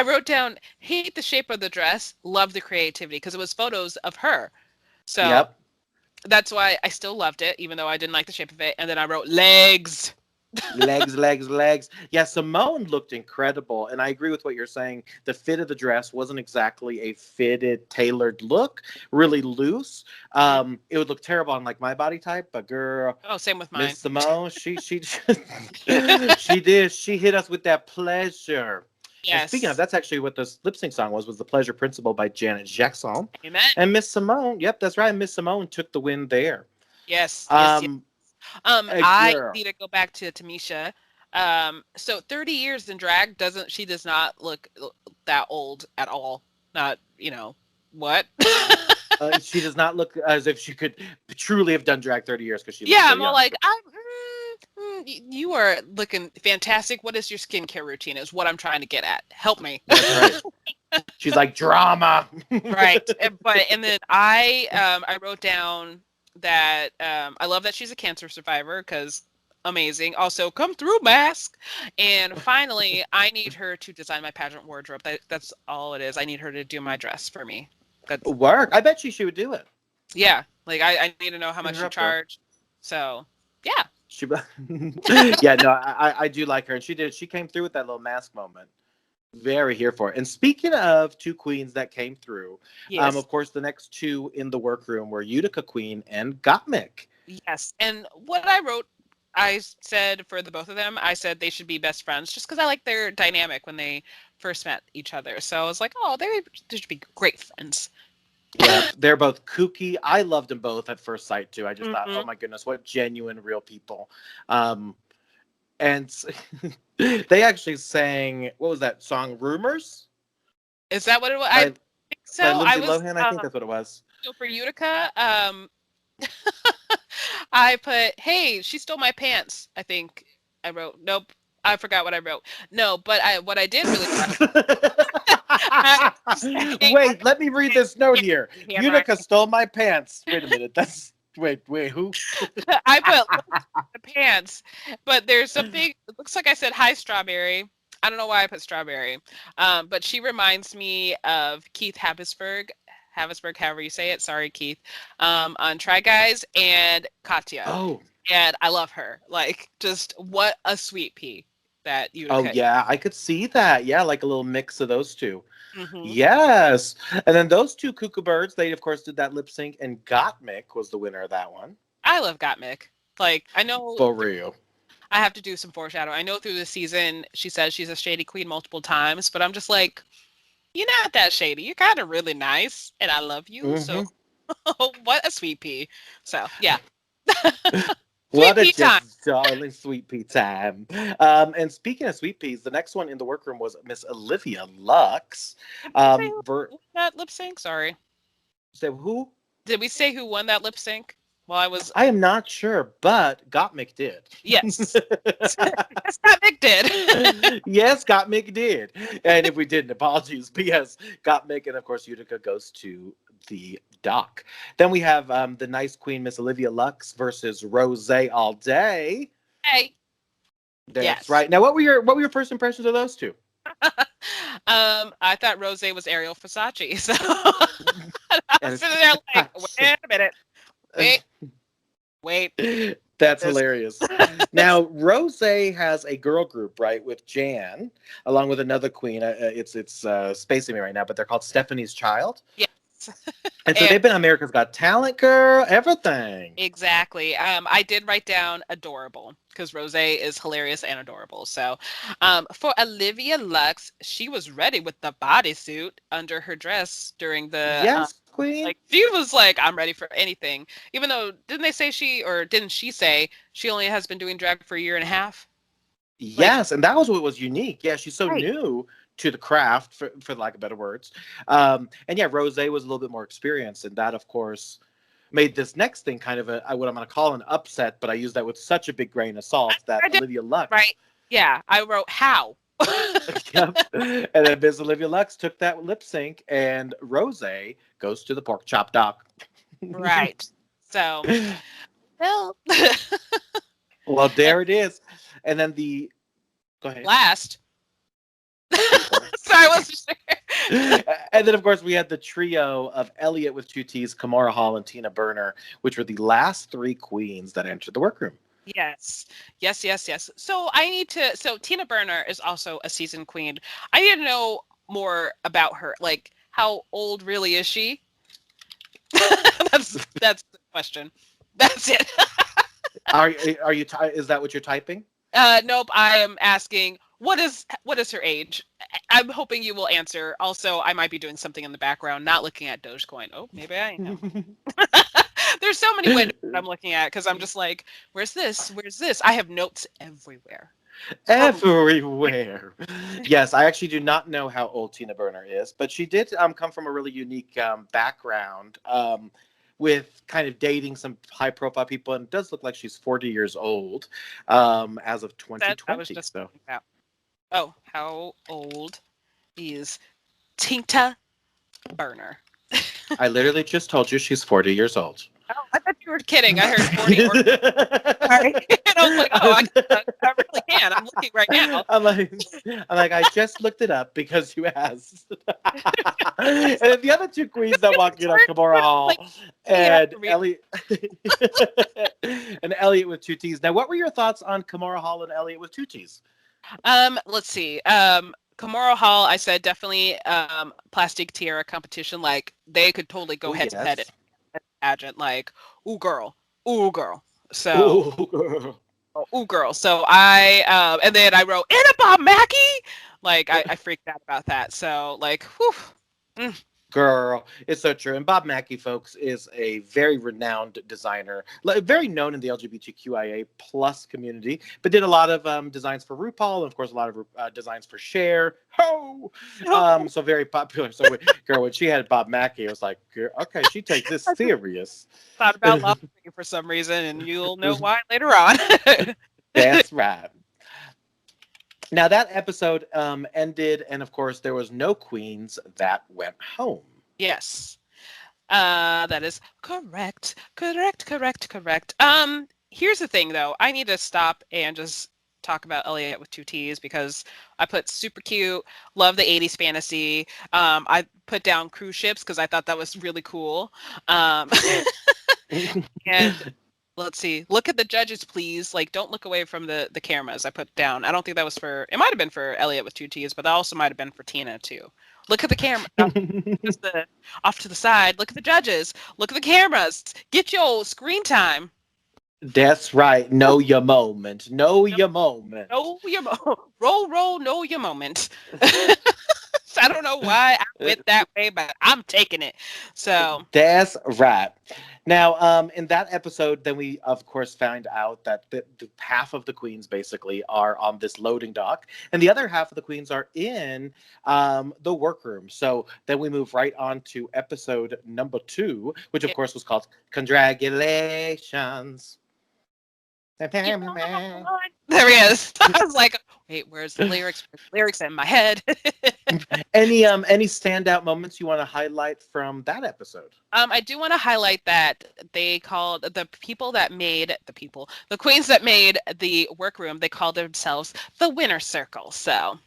wrote down hate the shape of the dress, love the creativity because it was photos of her. So Yep. That's why I still loved it, even though I didn't like the shape of it. And then I wrote legs. legs. Yeah, Simone looked incredible, and I agree with what you're saying. The fit of the dress wasn't exactly a fitted, tailored look. Really loose. It would look terrible on like my body type, but girl, oh, same with mine. Miss Simone, she she did. She hit us with that pleasure. Yes. And speaking of, that's actually what the lip sync song was The Pleasure Principle by Janet Jackson. Amen. And Miss Simone, yep, that's right. Miss Simone took the win there. Yes. Yes. I need to go back to Tamisha. So 30 years in drag she does not look that old at all. Not, what? She does not look as if she could truly have done drag 30 years because she. Yeah, so I'm all like, you are looking fantastic. What is your skincare routine? Is what I'm trying to get at. Help me. That's right. She's like drama. Right, and then I wrote down that I love that she's a cancer survivor because amazing. Also, come through mask. And finally, I need her to design my pageant wardrobe. That's all it is. I need her to do my dress for me. That's work. I bet she would do it. Yeah, like I need to know how much you charge. So yeah. Yeah, no, I do like her, and she came through with that little mask moment. Very here for it. And speaking of two queens that came through, yes. Of course, the next two in the workroom were Utica Queen and Gottmik. Yes, and what I wrote, I said for the both of them, I said they should be best friends just because I like their dynamic when they first met each other. So I was like, oh, they should be great friends. Yeah, they're both kooky. I loved them both at first sight too. I just thought, oh my goodness, what genuine, real people. And they actually sang, what was that song, Rumors? Is that what it was? I think so. By Lindsay Lohan, I think that's what it was. So for Utica, I put, hey, she stole my pants. I think I wrote, nope. I forgot what I wrote. No, but what I did really Wait, let me read this note here. Utica stole my pants. Wait a minute. Wait, who? I put the pants, but there's something, it looks like I said, hi, Strawberry. I don't know why I put Strawberry. But she reminds me of Keith Habsburg, however you say it. Sorry, Keith. On Try Guys and Katya. Oh. And I love her. Like, just what a sweet pea that Utica. Oh, yeah, I could see that. Yeah, like a little mix of those two. Mm-hmm. Yes. And then those two cuckoo birds, they, of course, did that lip sync, and Gottmik was the winner of that one. I love Gottmik. Like, I know. For real. I have to do some foreshadowing. I know through the season, she says she's a shady queen multiple times, but I'm just like, you're not that shady. You're kind of really nice, and I love you. Mm-hmm. So, what a sweet pea. So, yeah. What a just darling sweet pea time. And speaking of sweet peas, the next one in the workroom was Miss Olivia Lux. That lip sync? Sorry. Say who? Did we say who won that lip sync? Well, I am not sure, but Gottmik did. Yes. Yes, Gottmik did. Yes, Gottmik did. And if we didn't, apologies. But yes, Gottmik, and of course Utica goes to the dock. Then we have the nice queen, Miss Olivia Lux, versus Rose All Day. Hey. That's right. Now, what were your first impressions of those two? I thought Rose was Ariel Versace. So I was sitting there like, wait a minute. Wait. That's hilarious. Now, Rose has a girl group, right, with Jan, along with another queen. It's spacing me right now, but they're called Stephanie's Child. Yes. And so they've been America's Got Talent, girl, everything. Exactly. I did write down adorable because Rose is hilarious and adorable. So for Olivia Lux, she was ready with the bodysuit under her dress during the Yes, queen. like she was like, I'm ready for anything. Even though didn't she say she only has been doing drag for a year and a half? Yes, and that was what was unique. Yeah, she's so Right. new to the craft, for lack of better words. And yeah, Rose was a little bit more experienced, and that, of course, made this next thing kind of what I'm going to call an upset, but I use that with such a big grain of salt that Olivia Lux. Right. Yeah, I wrote how. Yep. And then Miss Olivia Lux took that lip sync, and Rose goes to the pork chop dock. Right. So, well, Well, there it is. And then go ahead. last. Sorry, I wasn't sure. And then, of course, we had the trio of Elliot with 2 T's, Kamora Hall, and Tina Burner, which were the last 3 queens that entered the workroom. Yes. So so Tina Burner is also a seasoned queen. I need to know more about her. Like, how old really is she? that's the question. That's it. Is that what you're typing? Nope. I am asking what is her age? I'm hoping you will answer. Also, I might be doing something in the background, not looking at Dogecoin. Oh, maybe I am. There's so many windows I'm looking at because I'm just like, where's this? Where's this? I have notes everywhere. Everywhere. Yes, I actually do not know how old Tina Burner is, but she did come from a really unique background with kind of dating some high-profile people, and it does look like she's 40 years old as of 2020. I was just thinking about. Oh, how old is Tina Burner? I literally just told you she's 40 years old. Oh, I thought you were kidding. I heard 40 or sorry. And I was like, oh, I really can. I'm looking right now. I'm like, I just looked it up because you asked. And then the other 2 queens that walked in are Kamora Hall and Elliot. And Elliot with 2 T's. Now, what were your thoughts on Kamora Hall and Elliot with 2 T's? Let's see. Kamora Hall, I said definitely plastic tiara competition. Like they could totally go head to head at pageant. Like, ooh girl. So ooh girl. So I and then I wrote and Bob Mackie. Like I freaked out about that. So like, whew. Girl, it's so true. And Bob Mackie, folks, is a very renowned designer, very known in the LGBTQIA plus community, but did a lot of designs for RuPaul and, of course, a lot of designs for Cher. So very popular. So, girl, when she had Bob Mackie, it was like, okay, she takes this serious. Thought about laughing for some reason, and you'll know why later on. That's right. Now, that episode ended, and of course, there was no queens that went home. Yes. That is correct. Here's the thing, though. I need to stop and just talk about Elliot with 2 T's because I put super cute, love the 80s fantasy. I put down cruise ships because I thought that was really cool. And let's see. Look at the judges, please. Like, don't look away from the cameras. I put down. I don't think that was for. It might have been for Elliot with 2 T's, but that also might have been for Tina too. Look at the camera. Just off to the side. Look at the judges. Look at the cameras. Get your screen time. That's right. Know your moment. Know your moment. Know your roll. Know your moment. I don't know why I went that way, but I'm taking it. So that's right. Now, in that episode, then we, of course, find out that the half of the queens basically are on this loading dock, and the other half of the queens are in the workroom. So then we move right on to episode number 2, which, of course, was called Congratulations. There he is. I was like, wait, where's the lyrics? Lyrics in my head. Any standout moments you want to highlight from that episode? I do want to highlight that they called the queens that made the workroom, they called themselves the Winner Circle. So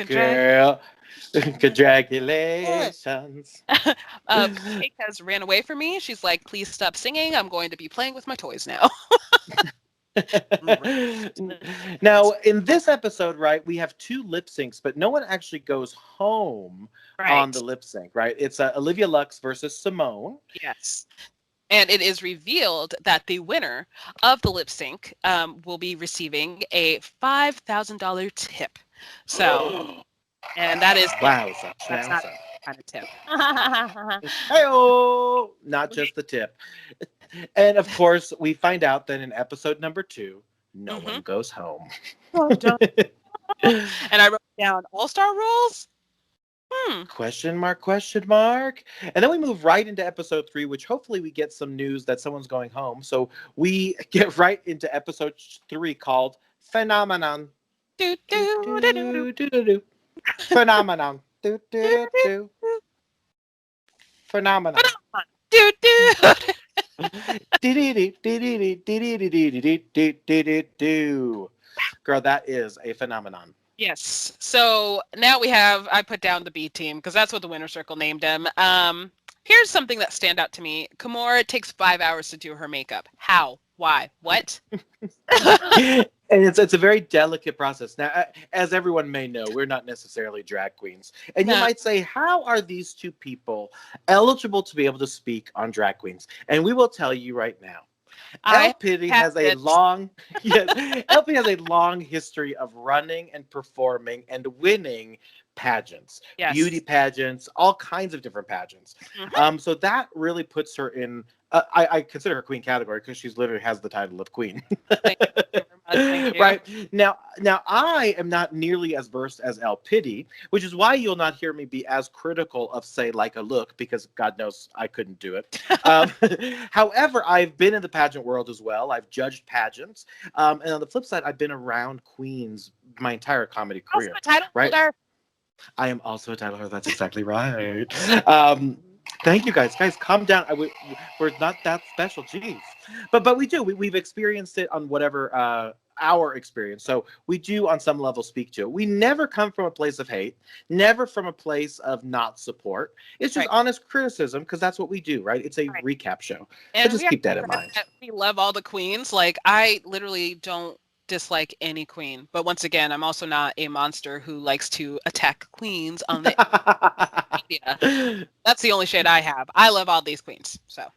girl, congratulations. Kate has ran away from me. She's like, please stop singing. I'm going to be playing with my toys now. Now, in this episode, right, we have 2 lip syncs, but no one actually goes home on the lip sync, right? It's Olivia Lux versus Simone. Yes. And it is revealed that the winner of the lip sync will be receiving a $5,000 tip. So, and that is Wowza. that's not kind of tip. Hey-oh! Not just the tip. And of course, we find out that in episode number 2, no one goes home. And I wrote down All-Star rules. Question mark, question mark. And then we move right into episode 3, which hopefully we get some news that someone's going home. So we get right into episode 3 called Phenomenon. Do, do, do, do, do, do. Do. Phenomenon. Do, do, do. Phenomenon. Do, do. Girl, that is a phenomenon. Yes. So now I put down the B team because that's what the winner circle named him. Here's something that stand out to me. Kimora takes 5 hours to do her makeup. How? Why? What? And it's a very delicate process. Now, as everyone may know, we're not necessarily drag queens. And you might say, how are these 2 people eligible to be able to speak on drag queens? And we will tell you right now. LPiddy has a long LP has a long history of running and performing and winning pageants, beauty pageants, all kinds of different pageants. So that really puts her in I consider her queen category because she's literally has the title of queen. Thank you. Right now I am not nearly as versed as LPiddy, which is why you'll not hear me be as critical of, say, like a look, because God knows I couldn't do it. However, I've been in the pageant world as well. I've judged pageants, and on the flip side, I've been around queens my entire comedy career. Right? I am also a title holder. That's exactly right. Thank you, guys. Guys, calm down. We're not that special. Jeez. But we do. We've experienced it on whatever our experience. So we do, on some level, speak to it. We never come from a place of hate, never from a place of not support. It's just honest criticism, because that's what we do, right? It's a recap show. And so just keep that in mind. We love all the queens. Like, I literally don't dislike any queen. But once again, I'm also not a monster who likes to attack queens on the media. That's the only shade I have. I love all these queens. So.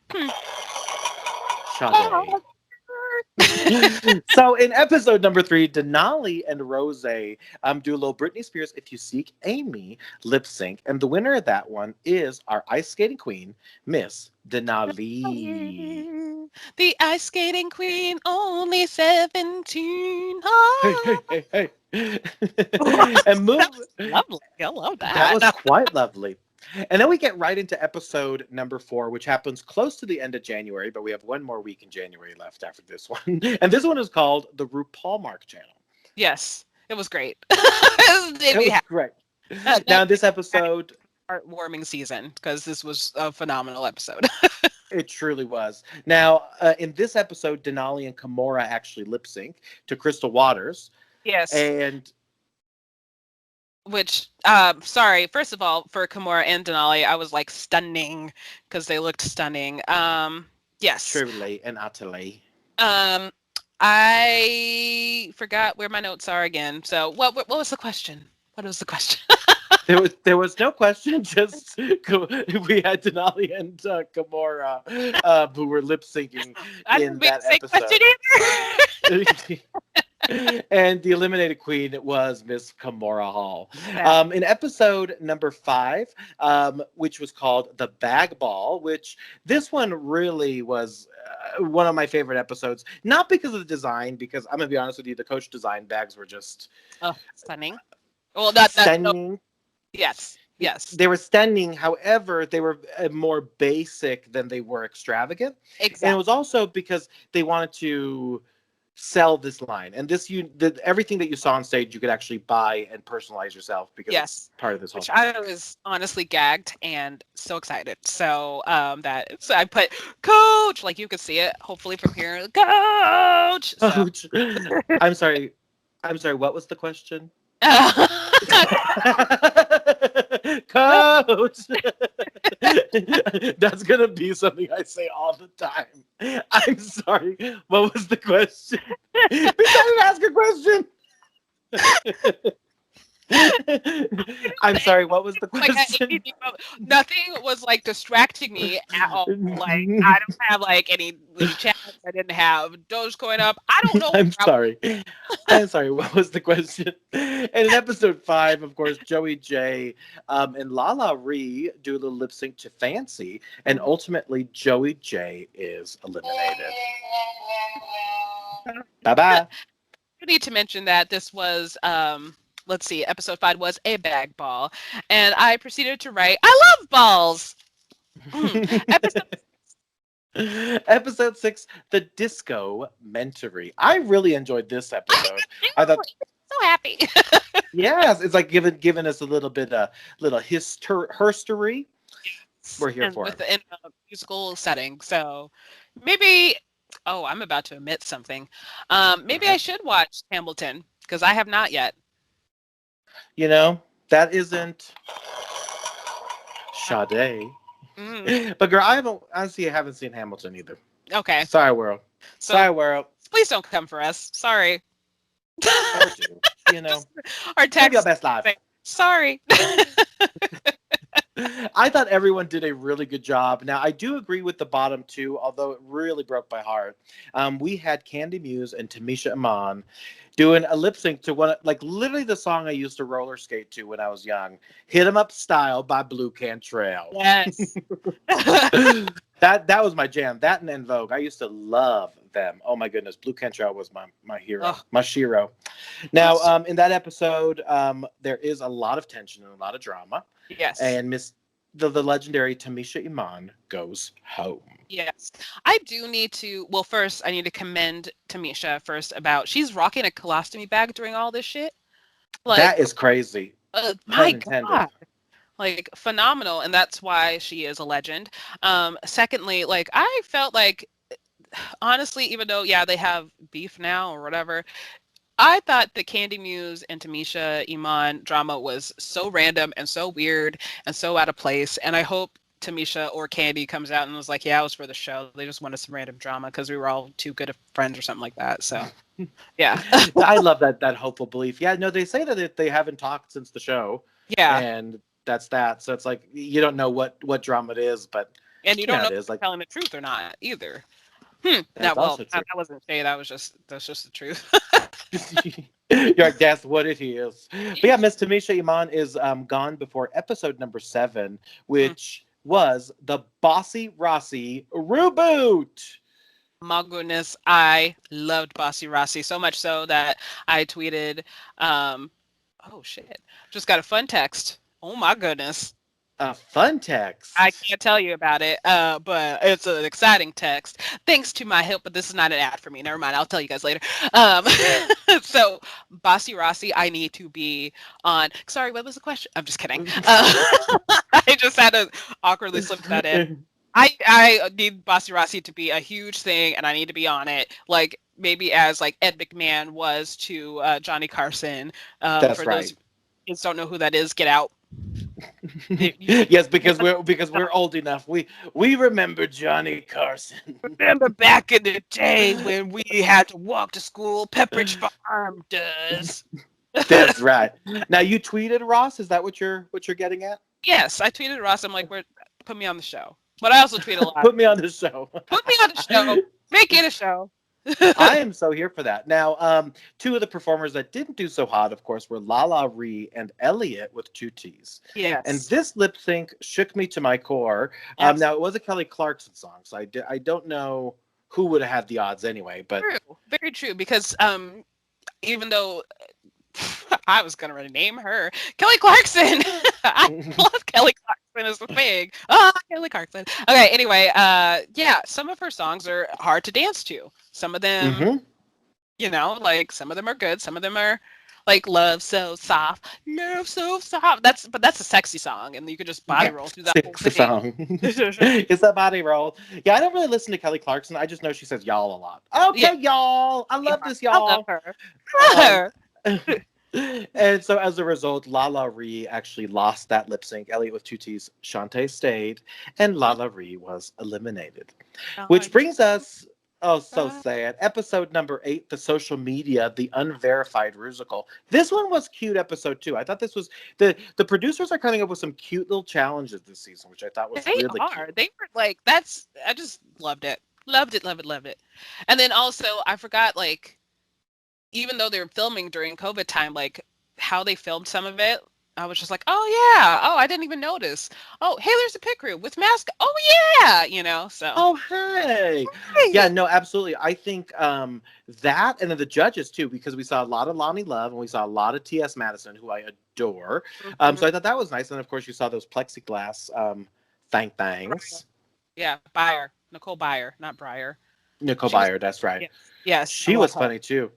So in episode number 3, Denali and Rose do a little Britney Spears "If You Seek Amy" lip sync, and the winner of that one is our ice skating queen, Miss Denali. The ice skating queen, only 17. Oh. Hey. And move. Lovely. I love that. That was quite lovely. And then we get right into episode number 4, which happens close to the end of January, but we have one more week in January left after this one. And this one is called the RuPaul Mark Channel. Yes, it was great. It was great. Now, this episode... Heartwarming season, because this was a phenomenal episode. It truly was. Now, in this episode, Denali and Kimora actually lip sync to Crystal Waters. Yes. And... Which, sorry, first of all, for Kimora and Denali, I was like stunning because they looked stunning. Yes. Truly and utterly. I forgot where my notes are again. So what was the question? What was the question? There was no question. Just we had Denali and Kimora who were lip syncing in that episode. And the eliminated queen was Miss Kimora Hall. In episode number 5, which was called The Bag Ball, which this one really was one of my favorite episodes. Not because of the design, because I'm going to be honest with you, the Coach design bags were just... stunning. Well, not stunning. No. Yes. They were stunning. However, they were more basic than they were extravagant. Exactly. And it was also because they wanted to sell this line, and everything that you saw on stage you could actually buy and personalize yourself, because it's part of this whole thing. I was honestly gagged and so excited. So I put Coach, like you could see it hopefully from here. Coach. Coach. I'm sorry, coach. That's gonna be something I say all the time. I'm sorry. What was the question? Please don't ask a question. I'm sorry. What was the question? Nothing was like distracting me at all. Like I don't have like any chats. I didn't have Dogecoin up. I don't know. I'm sorry. I'm sorry. What was the question? And in episode 5, of course, Joey J and Lala Ree do a little lip sync to Fancy, and ultimately Joey J is eliminated. Bye bye. I need to mention that this was let's see, episode 5 was a bag ball, and I proceeded to write, I love balls. Episode 6, the disco mentory. I really enjoyed this episode. I thought so happy. yes, it's like giving us a little bit little herstory. We're here for it in a musical setting. So maybe I'm about to admit something. Maybe I should watch Hamilton because I have not yet. You know, that isn't Sade. But girl, I haven't seen Hamilton either. Okay. Sorry, world. Sorry, world. Please don't come for us. Sorry. Or do, you know. Our text. Your best life. Sorry. I thought everyone did a really good job. Now, I do agree with the bottom 2, although it really broke my heart. We had Candy Muse and Tamisha Iman doing a lip sync to one, like literally the song I used to roller skate to when I was young, "Hit 'Em Up Style" by Blue Cantrell. Yes. That was my jam. That and En Vogue. I used to love them. Oh my goodness. Blue Cantrell was my hero, my shiro. Now, in that episode, there is a lot of tension and a lot of drama. Yes. And the legendary Tamisha Iman goes home. Yes. I do need to, well, first, I need to commend Tamisha first about, she's rocking a colostomy bag during all this shit. Like, that is crazy. My God. Like, phenomenal. And that's why she is a legend. Secondly, like, I felt like, honestly, even though, yeah, they have beef now or whatever, I thought the Candy Muse and Tamisha Iman drama was so random and so weird and so out of place. And I hope Tamisha or Candy comes out and was like, yeah, it was for the show. They just wanted some random drama because we were all too good of friends or something like that. So, yeah. I love that hopeful belief. Yeah, no, they say that they haven't talked since the show. Yeah. And that's that. So it's like, you don't know what drama it is, but. And you don't know if if they're telling the truth or not either. That wasn't shade. That's just the truth. You're like, that's what it is. But yeah, Miss Tamisha Iman is gone before episode number 7, which was the Bossy Rossi reboot. My goodness, I loved Bossy Rossi so much so that I tweeted, oh shit, just got a fun text. Oh my goodness. A fun text. I can't tell you about it, but it's an exciting text. Thanks to my help, but this is not an ad for me. Never mind. I'll tell you guys later. So, Bossy Rossi, I need to be on. Sorry, what was the question? I'm just kidding. I just had to awkwardly slip that in. I need Bossy Rossi to be a huge thing, and I need to be on it. Like, maybe as like Ed McMahon was to Johnny Carson. That's for right. those who kids don't know who that is, get out. Yes, because we're old enough. We remember Johnny Carson. Remember back in the days when we had to walk to school. Pepperidge Farm does. That's right. Now you tweeted Ross. Is that what you're getting at? Yes, I tweeted Ross. I'm like, put me on the show. But I also tweet a lot. Put me on the show. Put me on the show. Make it a show. I am so here for that. Now, 2 of the performers that didn't do so hot, of course, were Lala Ree and Elliot with 2 T's. Yes. And this lip sync shook me to my core. Now, it was a Kelly Clarkson song, so I don't know who would have had the odds anyway. But true. Very true, because even though I was going to name her Kelly Clarkson. I love Kelly Clarkson as a thing. Kelly Clarkson. Okay, anyway, yeah, some of her songs are hard to dance to. Some of them, you know, like some of them are good. Some of them are like Love So Soft. Love So Soft. That's a sexy song, and you could just body roll through that whole thing. Song. It's a body roll. Yeah, I don't really listen to Kelly Clarkson. I just know she says y'all a lot. Okay, y'all. I love this, y'all. I love her. And so as a result, Lala Ree actually lost that lip sync. Elliot with two T's, Shantae stayed, and Lala Ree was eliminated. Which brings us, oh, so sad, episode number 8, the social media, the unverified Rusical. This one was cute, episode 2. I thought this was, the producers are coming up with some cute little challenges this season, which I thought was really cute. They were like, I just loved it. Loved it, loved it, loved it. And then also, I forgot, like, even though they were filming during COVID time, like, how they filmed some of it, I was just like, oh, yeah. Oh, I didn't even notice. Oh, hey, there's a pit crew with mask. Oh, yeah. So. Oh, hey. Yeah, no, absolutely. I think that, and then the judges, too, because we saw a lot of Lonnie Love, and we saw a lot of T.S. Madison, who I adore. So I thought that was nice. And, of course, you saw those plexiglass thangs. Yeah, Byer. Nicole Byer, not Breyer. Nicole Byer, that's right. Yes. She was funny, too.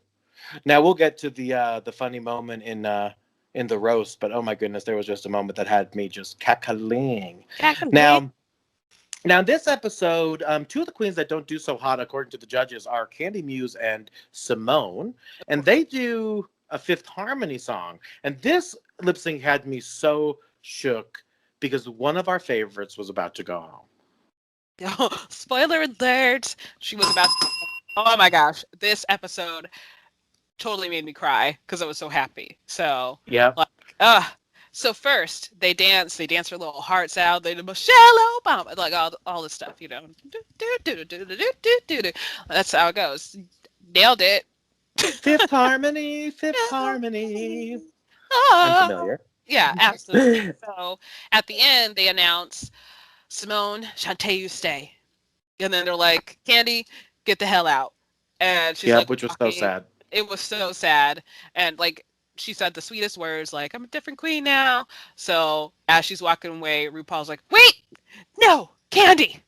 Now, we'll get to the funny moment in the roast, but oh my goodness, there was just a moment that had me just cackling. Now this episode, 2 of the queens that don't do so hot according to the judges are Candy Muse and Simone, and they do a Fifth Harmony song. And this lip sync had me so shook because one of our favorites was about to go home. Oh, spoiler alert! She was about to. Oh my gosh, this episode totally made me cry because I was so happy. So yeah, like, so first they dance their little hearts out. They do Michelle Obama, like all this stuff, you know. That's how it goes. Nailed it. Fifth Harmony. I'm familiar. Yeah, absolutely. So at the end they announce Simone, Shantae, you stay, and then they're like, Candy, get the hell out. And she's like, which was so sad. It was so sad. And like she said the sweetest words, like, I'm a different queen now. So as she's walking away, RuPaul's like, wait, no, Candy,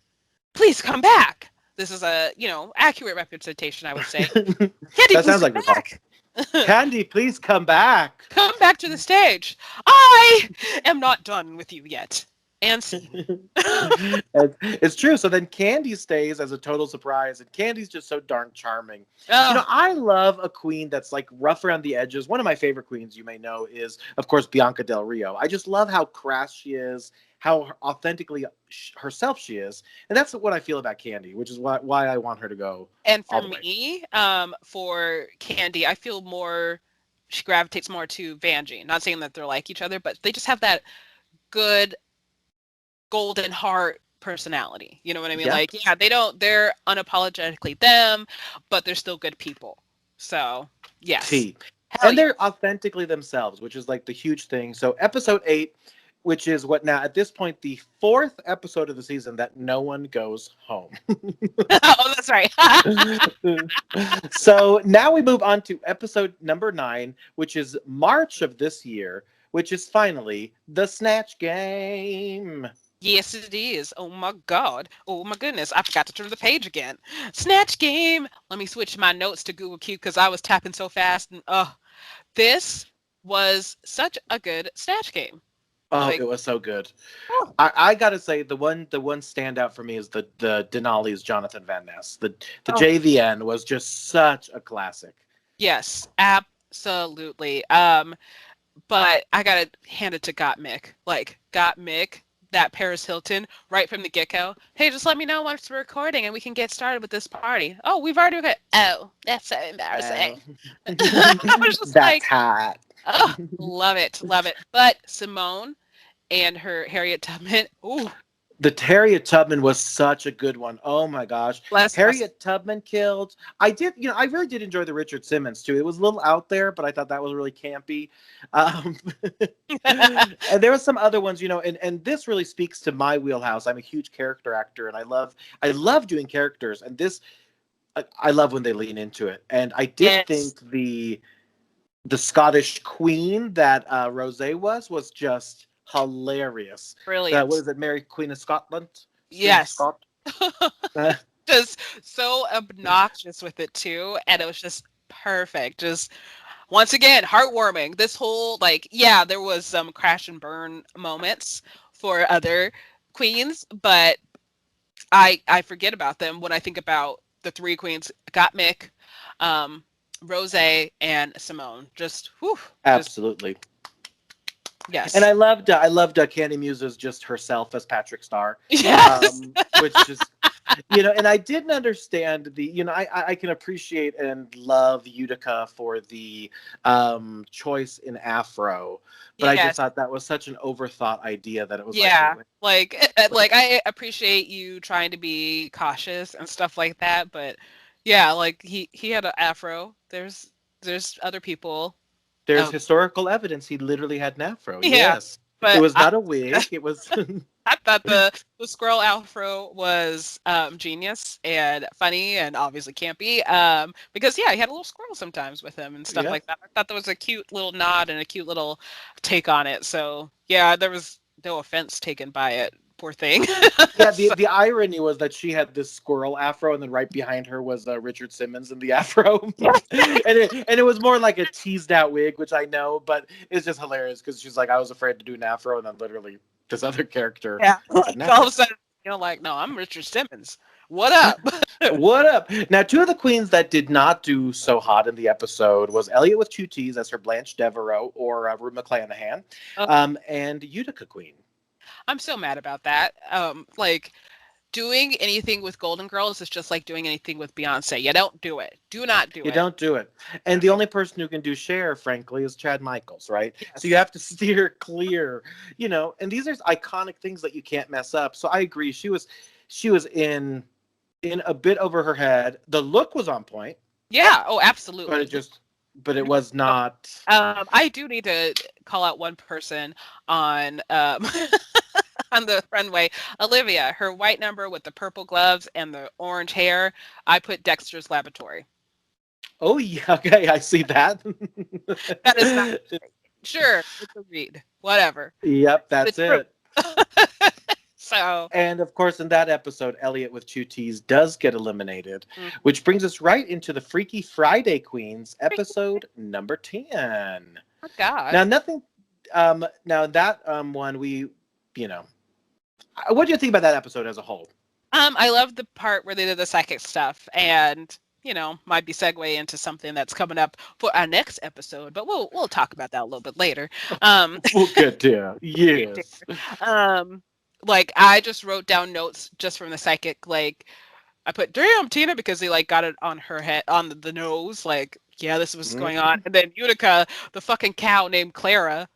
please come back. This is a, accurate representation, I would say. Candy, that sounds like RuPaul. Candy, please come back. Come back to the stage. I am not done with you yet. And it's true. So then Candy stays as a total surprise, and Candy's just so darn charming. I love a queen that's like rough around the edges. One of my favorite queens, you may know, is of course Bianca Del Rio. I just love how crass she is, how authentically herself she is, and that's what I feel about Candy, which is why I want her to go. And for me, for Candy, I feel more she gravitates more to Vanjie. Not saying that they're like each other, but they just have that good golden heart personality. You know what I mean? Yeah. Like, yeah, they're unapologetically them, but they're still good people. So, yes. And they're authentically themselves, which is like the huge thing. So episode 8, which is what now at this point, the 4th episode of the season that no one goes home. Oh, that's right. So now we move on to episode number 9, which is March of this year, which is finally the Snatch Game. Yes, it is. Oh my God. Oh my goodness. I forgot to turn the page again. Snatch Game. Let me switch my notes to Google Q because I was tapping so fast. And this was such a good Snatch Game. Oh, it was so good. Oh. I gotta say the one standout for me is the Denali's Jonathan Van Ness. The JVN was just such a classic. Yes, absolutely. But I gotta hand it to Got Mick. Like Got Mick, that Paris Hilton, right from the get-go. Hey, just let me know once we're recording and we can get started with this party. Oh, we've already recorded. Oh, that's so embarrassing. I was just that's hot. Oh, love it. But Simone and her Harriet Tubman, ooh. The Harriet Tubman was such a good one. Oh my gosh. Harriet Tubman killed. I really did enjoy the Richard Simmons too. It was a little out there, but I thought that was really campy. And there were some other ones, and this really speaks to my wheelhouse. I'm a huge character actor and I love doing characters, and this, I love when they lean into it. And I did think the Scottish queen that Rosé was just hilarious. Brilliant. What is it, Mary Queen of Scotland? Yes. Just so obnoxious with it too, and it was just perfect. Just once again, heartwarming. This whole there was some crash and burn moments for other queens, but I forget about them when I think about the 3 queens. Got Mick, Rose and Simone. Just whew. Absolutely. Yes. And I loved Candy Muse as just herself as Patrick Star. Yes. Which is, and I didn't understand I can appreciate and love Utica for the choice in Afro, but I just thought that was such an overthought idea that it was like I appreciate you trying to be cautious and stuff like that, but yeah, like he had an Afro. There's other people. There's historical evidence he literally had an Afro. Yeah, yes, but it was not a wig. It was. I thought the squirrel Afro was genius and funny and obviously campy because he had a little squirrel sometimes with him and stuff like that. I thought that was a cute little nod and a cute little take on it. So yeah, there was no offense taken by it. Poor thing. Yeah, the irony was that she had this squirrel Afro, and then right behind her was Richard Simmons in the Afro, and it was more like a teased out wig, which I know, but it's just hilarious because she's like, I was afraid to do an Afro, and then literally this other character. Yeah, all of a sudden, like, no, I'm Richard Simmons. What up? What up? Now, two of the queens that did not do so hot in the episode was Elliot with 2 T's as her Blanche Devereaux or Rue McClanahan, and Utica Queen. I'm so mad about that. Like, doing anything with Golden Girls is just like doing anything with Beyonce. You don't do it. Do not do it. You don't do it. And the only person who can do Cher, frankly, is Chad Michaels, right? Yes. So you have to steer clear, and these are iconic things that you can't mess up. So I agree. She was in a bit over her head. The look was on point. Yeah. Oh, absolutely. But it was not. I do need to call out one person on on the runway. Olivia, her white number with the purple gloves and the orange hair. I put Dexter's Laboratory. Oh yeah, okay, I see that. That is not sure. It's a read. Whatever. Yep, that's it. So, and of course, in that episode, Elliot with 2 T's does get eliminated, which brings us right into the Freaky Friday Queens episode number 10. Oh God! Now, nothing. Now that one, what do you think about that episode as a whole? I love the part where they did the psychic stuff, and might be segue into something that's coming up for our next episode, but we'll talk about that a little bit later. We'll get there. Yes. Like, I just wrote down notes just from the psychic. Like, I put, damn, Tina, because they, like, got it on her head, on the nose. Like, yeah, this was going on. And then Utica, the fucking cow named Clara.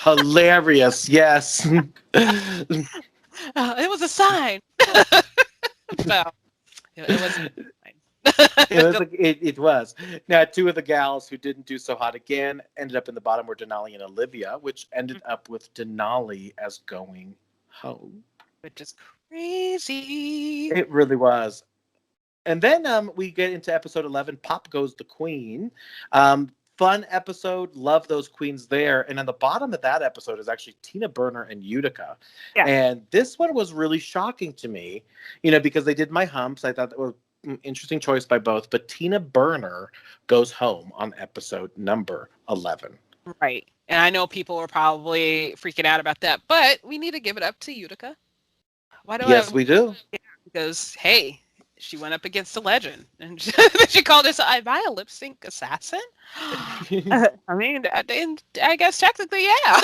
Hilarious, yes. It was a sign. So, it was a sign. It was. Now, two of the gals who didn't do so hot again ended up in the bottom were Denali and Olivia, which ended up with Denali as going home. Which is crazy. It really was. And then we get into episode 11, Pop Goes the Queen. Fun episode. Love those queens there. And on the bottom of that episode is actually Tina Burner and Utica. Yeah. And this one was really shocking to me, because they did my humps. I thought that was an interesting choice by both. But Tina Burner goes home on episode number 11. Right. And I know people were probably freaking out about that, but we need to give it up to Utica. Yes, we do. Yeah, because, hey, she went up against a legend, and she called herself, am I a lip sync assassin? I mean, I guess technically, yeah.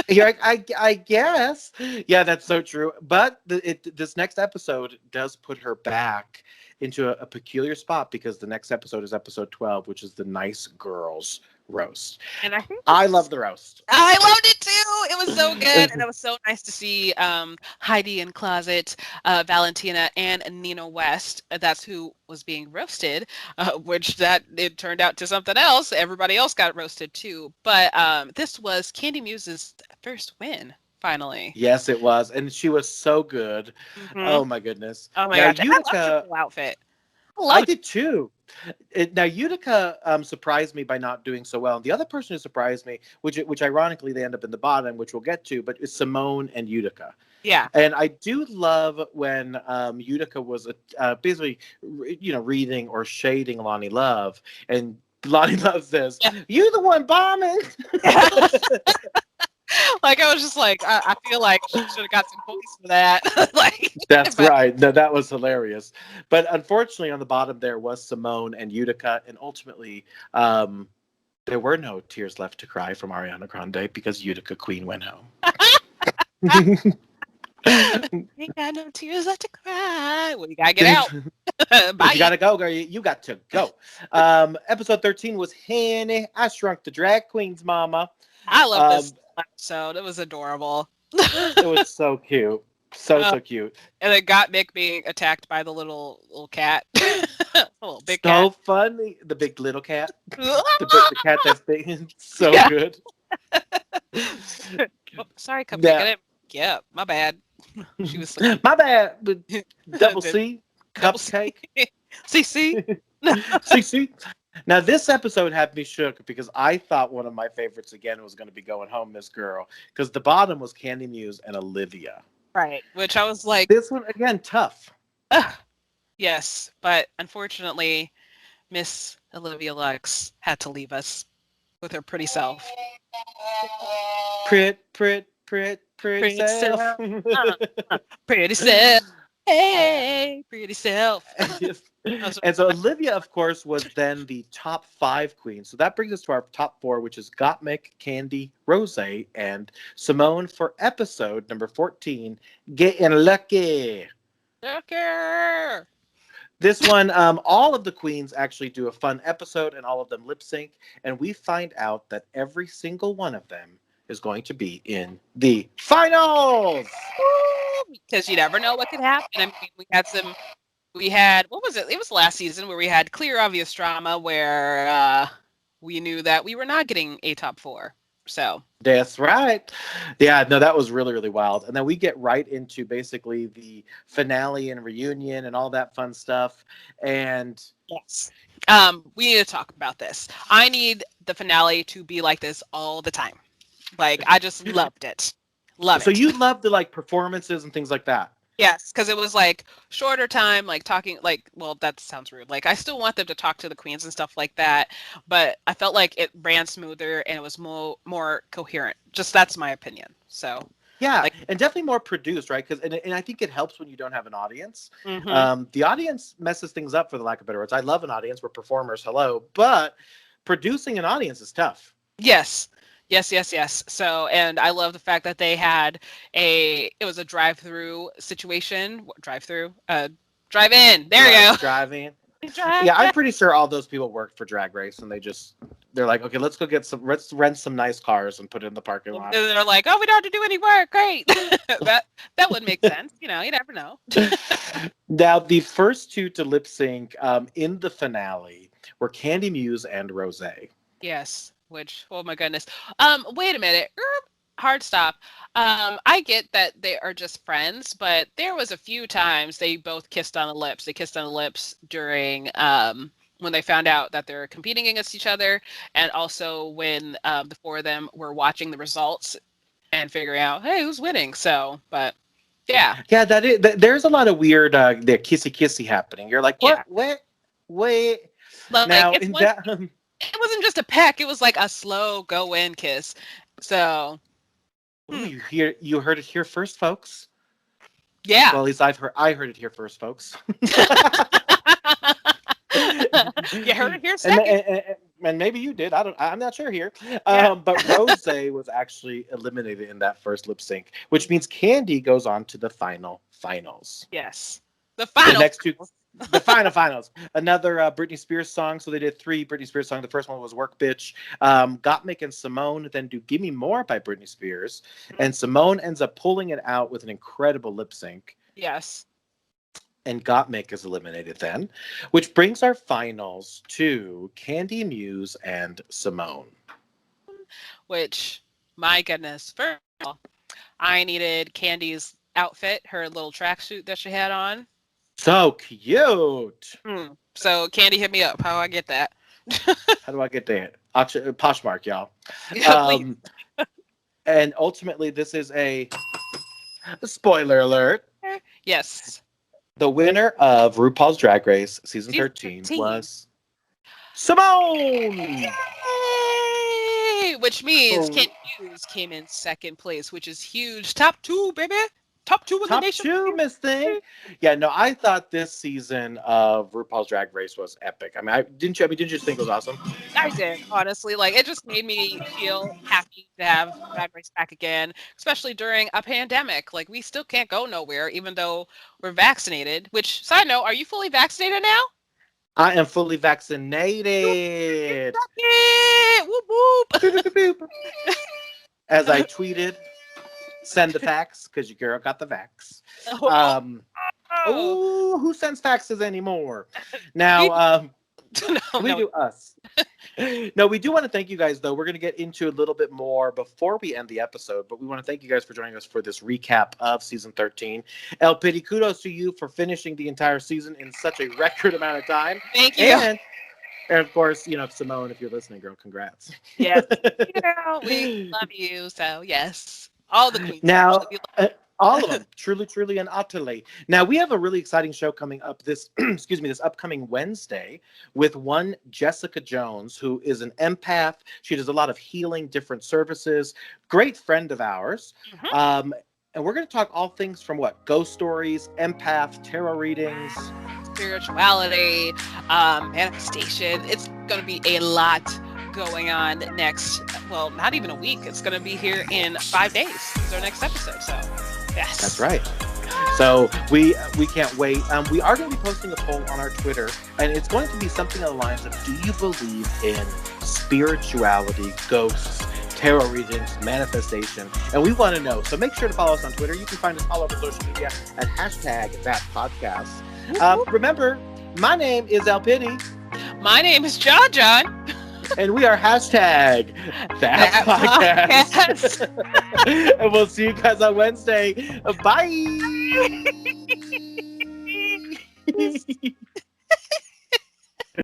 Yeah, I guess. Yeah, that's so true. But this next episode does put her back into a peculiar spot, because the next episode is episode 12, which is the Nice Girls roast. And I think I love the roast. I loved it too. It was so good, and it was so nice to see Heidi in Closet, Valentina, and Nina West. That's who was being roasted, which it turned out to something else. Everybody else got roasted too. But this was Candy Muse's first win. Finally. Yes, it was, and she was so good. Mm-hmm. Oh my goodness! Oh my gosh! Utica, I loved her outfit. I did too. Now Utica surprised me by not doing so well, and the other person who surprised me, which ironically they end up in the bottom, which we'll get to, but is Simone and Utica. Yeah. And I do love when Utica was basically, reading or shading Lonnie Love, and Lonnie Love says, "You the one bombing." Like I was just like, I feel like she should have got some points for that. Like That's but right. No, that was hilarious. But unfortunately, on the bottom there was Simone and Utica, and ultimately, there were no tears left to cry from Ariana Grande because Utica Queen went home. ain't got no tears left to cry. Well, you gotta get out. Bye. You gotta go, girl. You got to go. Episode 13 was Henny. I Shrunk the Drag Queen's Mama. I love this episode. It was adorable. It was so cute. So cute. And it got Mick being attacked by the little cat. Little big So cat. funny. The big little cat. The cat that's big. So good. Oh, sorry, Cupcake. Yeah. I didn't. Yeah, my bad. She was My bad. But double C. Double Cupcake. CC. CC. Now, this episode had me shook because I thought one of my favorites again was going to be Going Home, Miss Girl. Because the bottom was Candy Muse and Olivia. Right. Which I was like, This one, again, tough. yes. But unfortunately, Miss Olivia Lux had to leave us with her pretty self. Pretty self. self. Pretty self. Hey, pretty self. And so Olivia, of course, was then the top 5 queens. So that brings us to our top 4, which is Gottmik, Candy, Rose, and Simone for episode number 14, Getting Lucky. Okay. This one, all of the queens actually do a fun episode and all of them lip sync. And we find out that every single one of them is going to be in the finals. Because you never know what could happen. I mean, we had, what was it? It was last season where we had clear, obvious drama where we knew that we were not getting a top 4. So. That's right. Yeah, no, that was really, really wild. And then we get right into basically the finale and reunion and all that fun stuff. And yes. We need to talk about this. I need the finale to be like this all the time. Like, I just loved it. So you loved the like performances and things like that. Yes, because it was like shorter time, like talking, like, well, that sounds rude. Like, I still want them to talk to the queens and stuff like that, but I felt like it ran smoother and it was more coherent. Just that's my opinion. So yeah, like, and definitely more produced, right? Because and I think it helps when you don't have an audience. mm-hmm. The audience messes things up, for the lack of better words. I love an audience. We're performers, hello, but producing an audience is tough. Yes. So, and I love the fact that they had it was a drive-through situation. Drive-in. There you go. Driving. Yeah, I'm pretty sure all those people worked for Drag Race, and they're like, okay, let's rent some nice cars and put it in the parking lot. And they're like, oh, we don't have to do any work. Great. that would make sense. You know, you never know. Now, the first 2 to lip sync in the finale were Candy Muse and Rose. Yes. Which, oh my goodness. Wait a minute. Hard stop. I get that they are just friends, but there was a few times they both kissed on the lips. They kissed on the lips during when they found out that they're competing against each other, and also when the 4 of them were watching the results and figuring out, hey, who's winning? So, but yeah. Yeah, there's a lot of weird the kissy happening. You're like, what? Yeah. Wait. Like, now, it wasn't just a peck. It was like a slow go-in kiss. So. Ooh, you heard it here first, folks. Yeah. Well, at least I heard it here first, folks. You heard it here second. And maybe you did. I'm not sure here. Yeah. But Rose was actually eliminated in that first lip sync, which means Candy goes on to the finals. Yes. The finals. The next 2. The finals. Another Britney Spears song. So they did 3 Britney Spears songs. The first one was Work Bitch. Gottmik and Simone then do Gimme More by Britney Spears. And Simone ends up pulling it out with an incredible lip sync. Yes. And Gottmik is eliminated then. Which brings our finals to Candy Muse and Simone. Which, my goodness. First of all, I needed Candy's outfit, her little tracksuit that she had on. So cute. So Candy, hit me up. How do I get that? How do I get that? Poshmark, y'all. And ultimately, this is a spoiler alert. Yes. The winner of RuPaul's Drag Race season 13 was Simone. Yay! which means Oh. Can't Use came in second place, which is huge. Top 2, baby. Top 2 in the Top nation. 2, Miss Thing. Yeah, no, I thought this season of RuPaul's Drag Race was epic. I mean, didn't you just think it was awesome? I did, honestly. Like, it just made me feel happy to have Drag Race back again, especially during a pandemic. Like, we still can't go nowhere, even though we're vaccinated. Which, side note, are you fully vaccinated now? I am fully vaccinated. Yeah, whoop whoop. As I tweeted, send the fax because your girl got the vax. Oh, who sends faxes anymore? Now, we do us. No, we do want to thank you guys, though. We're going to get into a little bit more before we end the episode, but we want to thank you guys for joining us for this recap of season 13. LPiddy, kudos to you for finishing the entire season in such a record amount of time. Thank you. And of course, Simone, if you're listening, girl, congrats. Yes. We love you. So, yes. All the queens. Now, actually, we love all of them, truly and utterly. Now, we have a really exciting show coming up this upcoming Wednesday with one Jessica Jones, who is an empath. She does a lot of healing, different services. Great friend of ours. And we're going to talk all things from ghost stories, empath, tarot readings, spirituality, manifestation. It's going to be a lot going on next, well, not even a week. It's going to be here in 5 days. It's our next episode. So, yes. That's right. So we can't wait. We are going to be posting a poll on our Twitter, and it's going to be something on the lines of, do you believe in spirituality, ghosts, tarot readings, manifestation? And we want to know. So make sure to follow us on Twitter. You can find us all over social media at #thatpodcast. Remember, my name is LPiddy. My name is Jon Jon. And we are #thatpodcast. And we'll see you guys on Wednesday. Bye.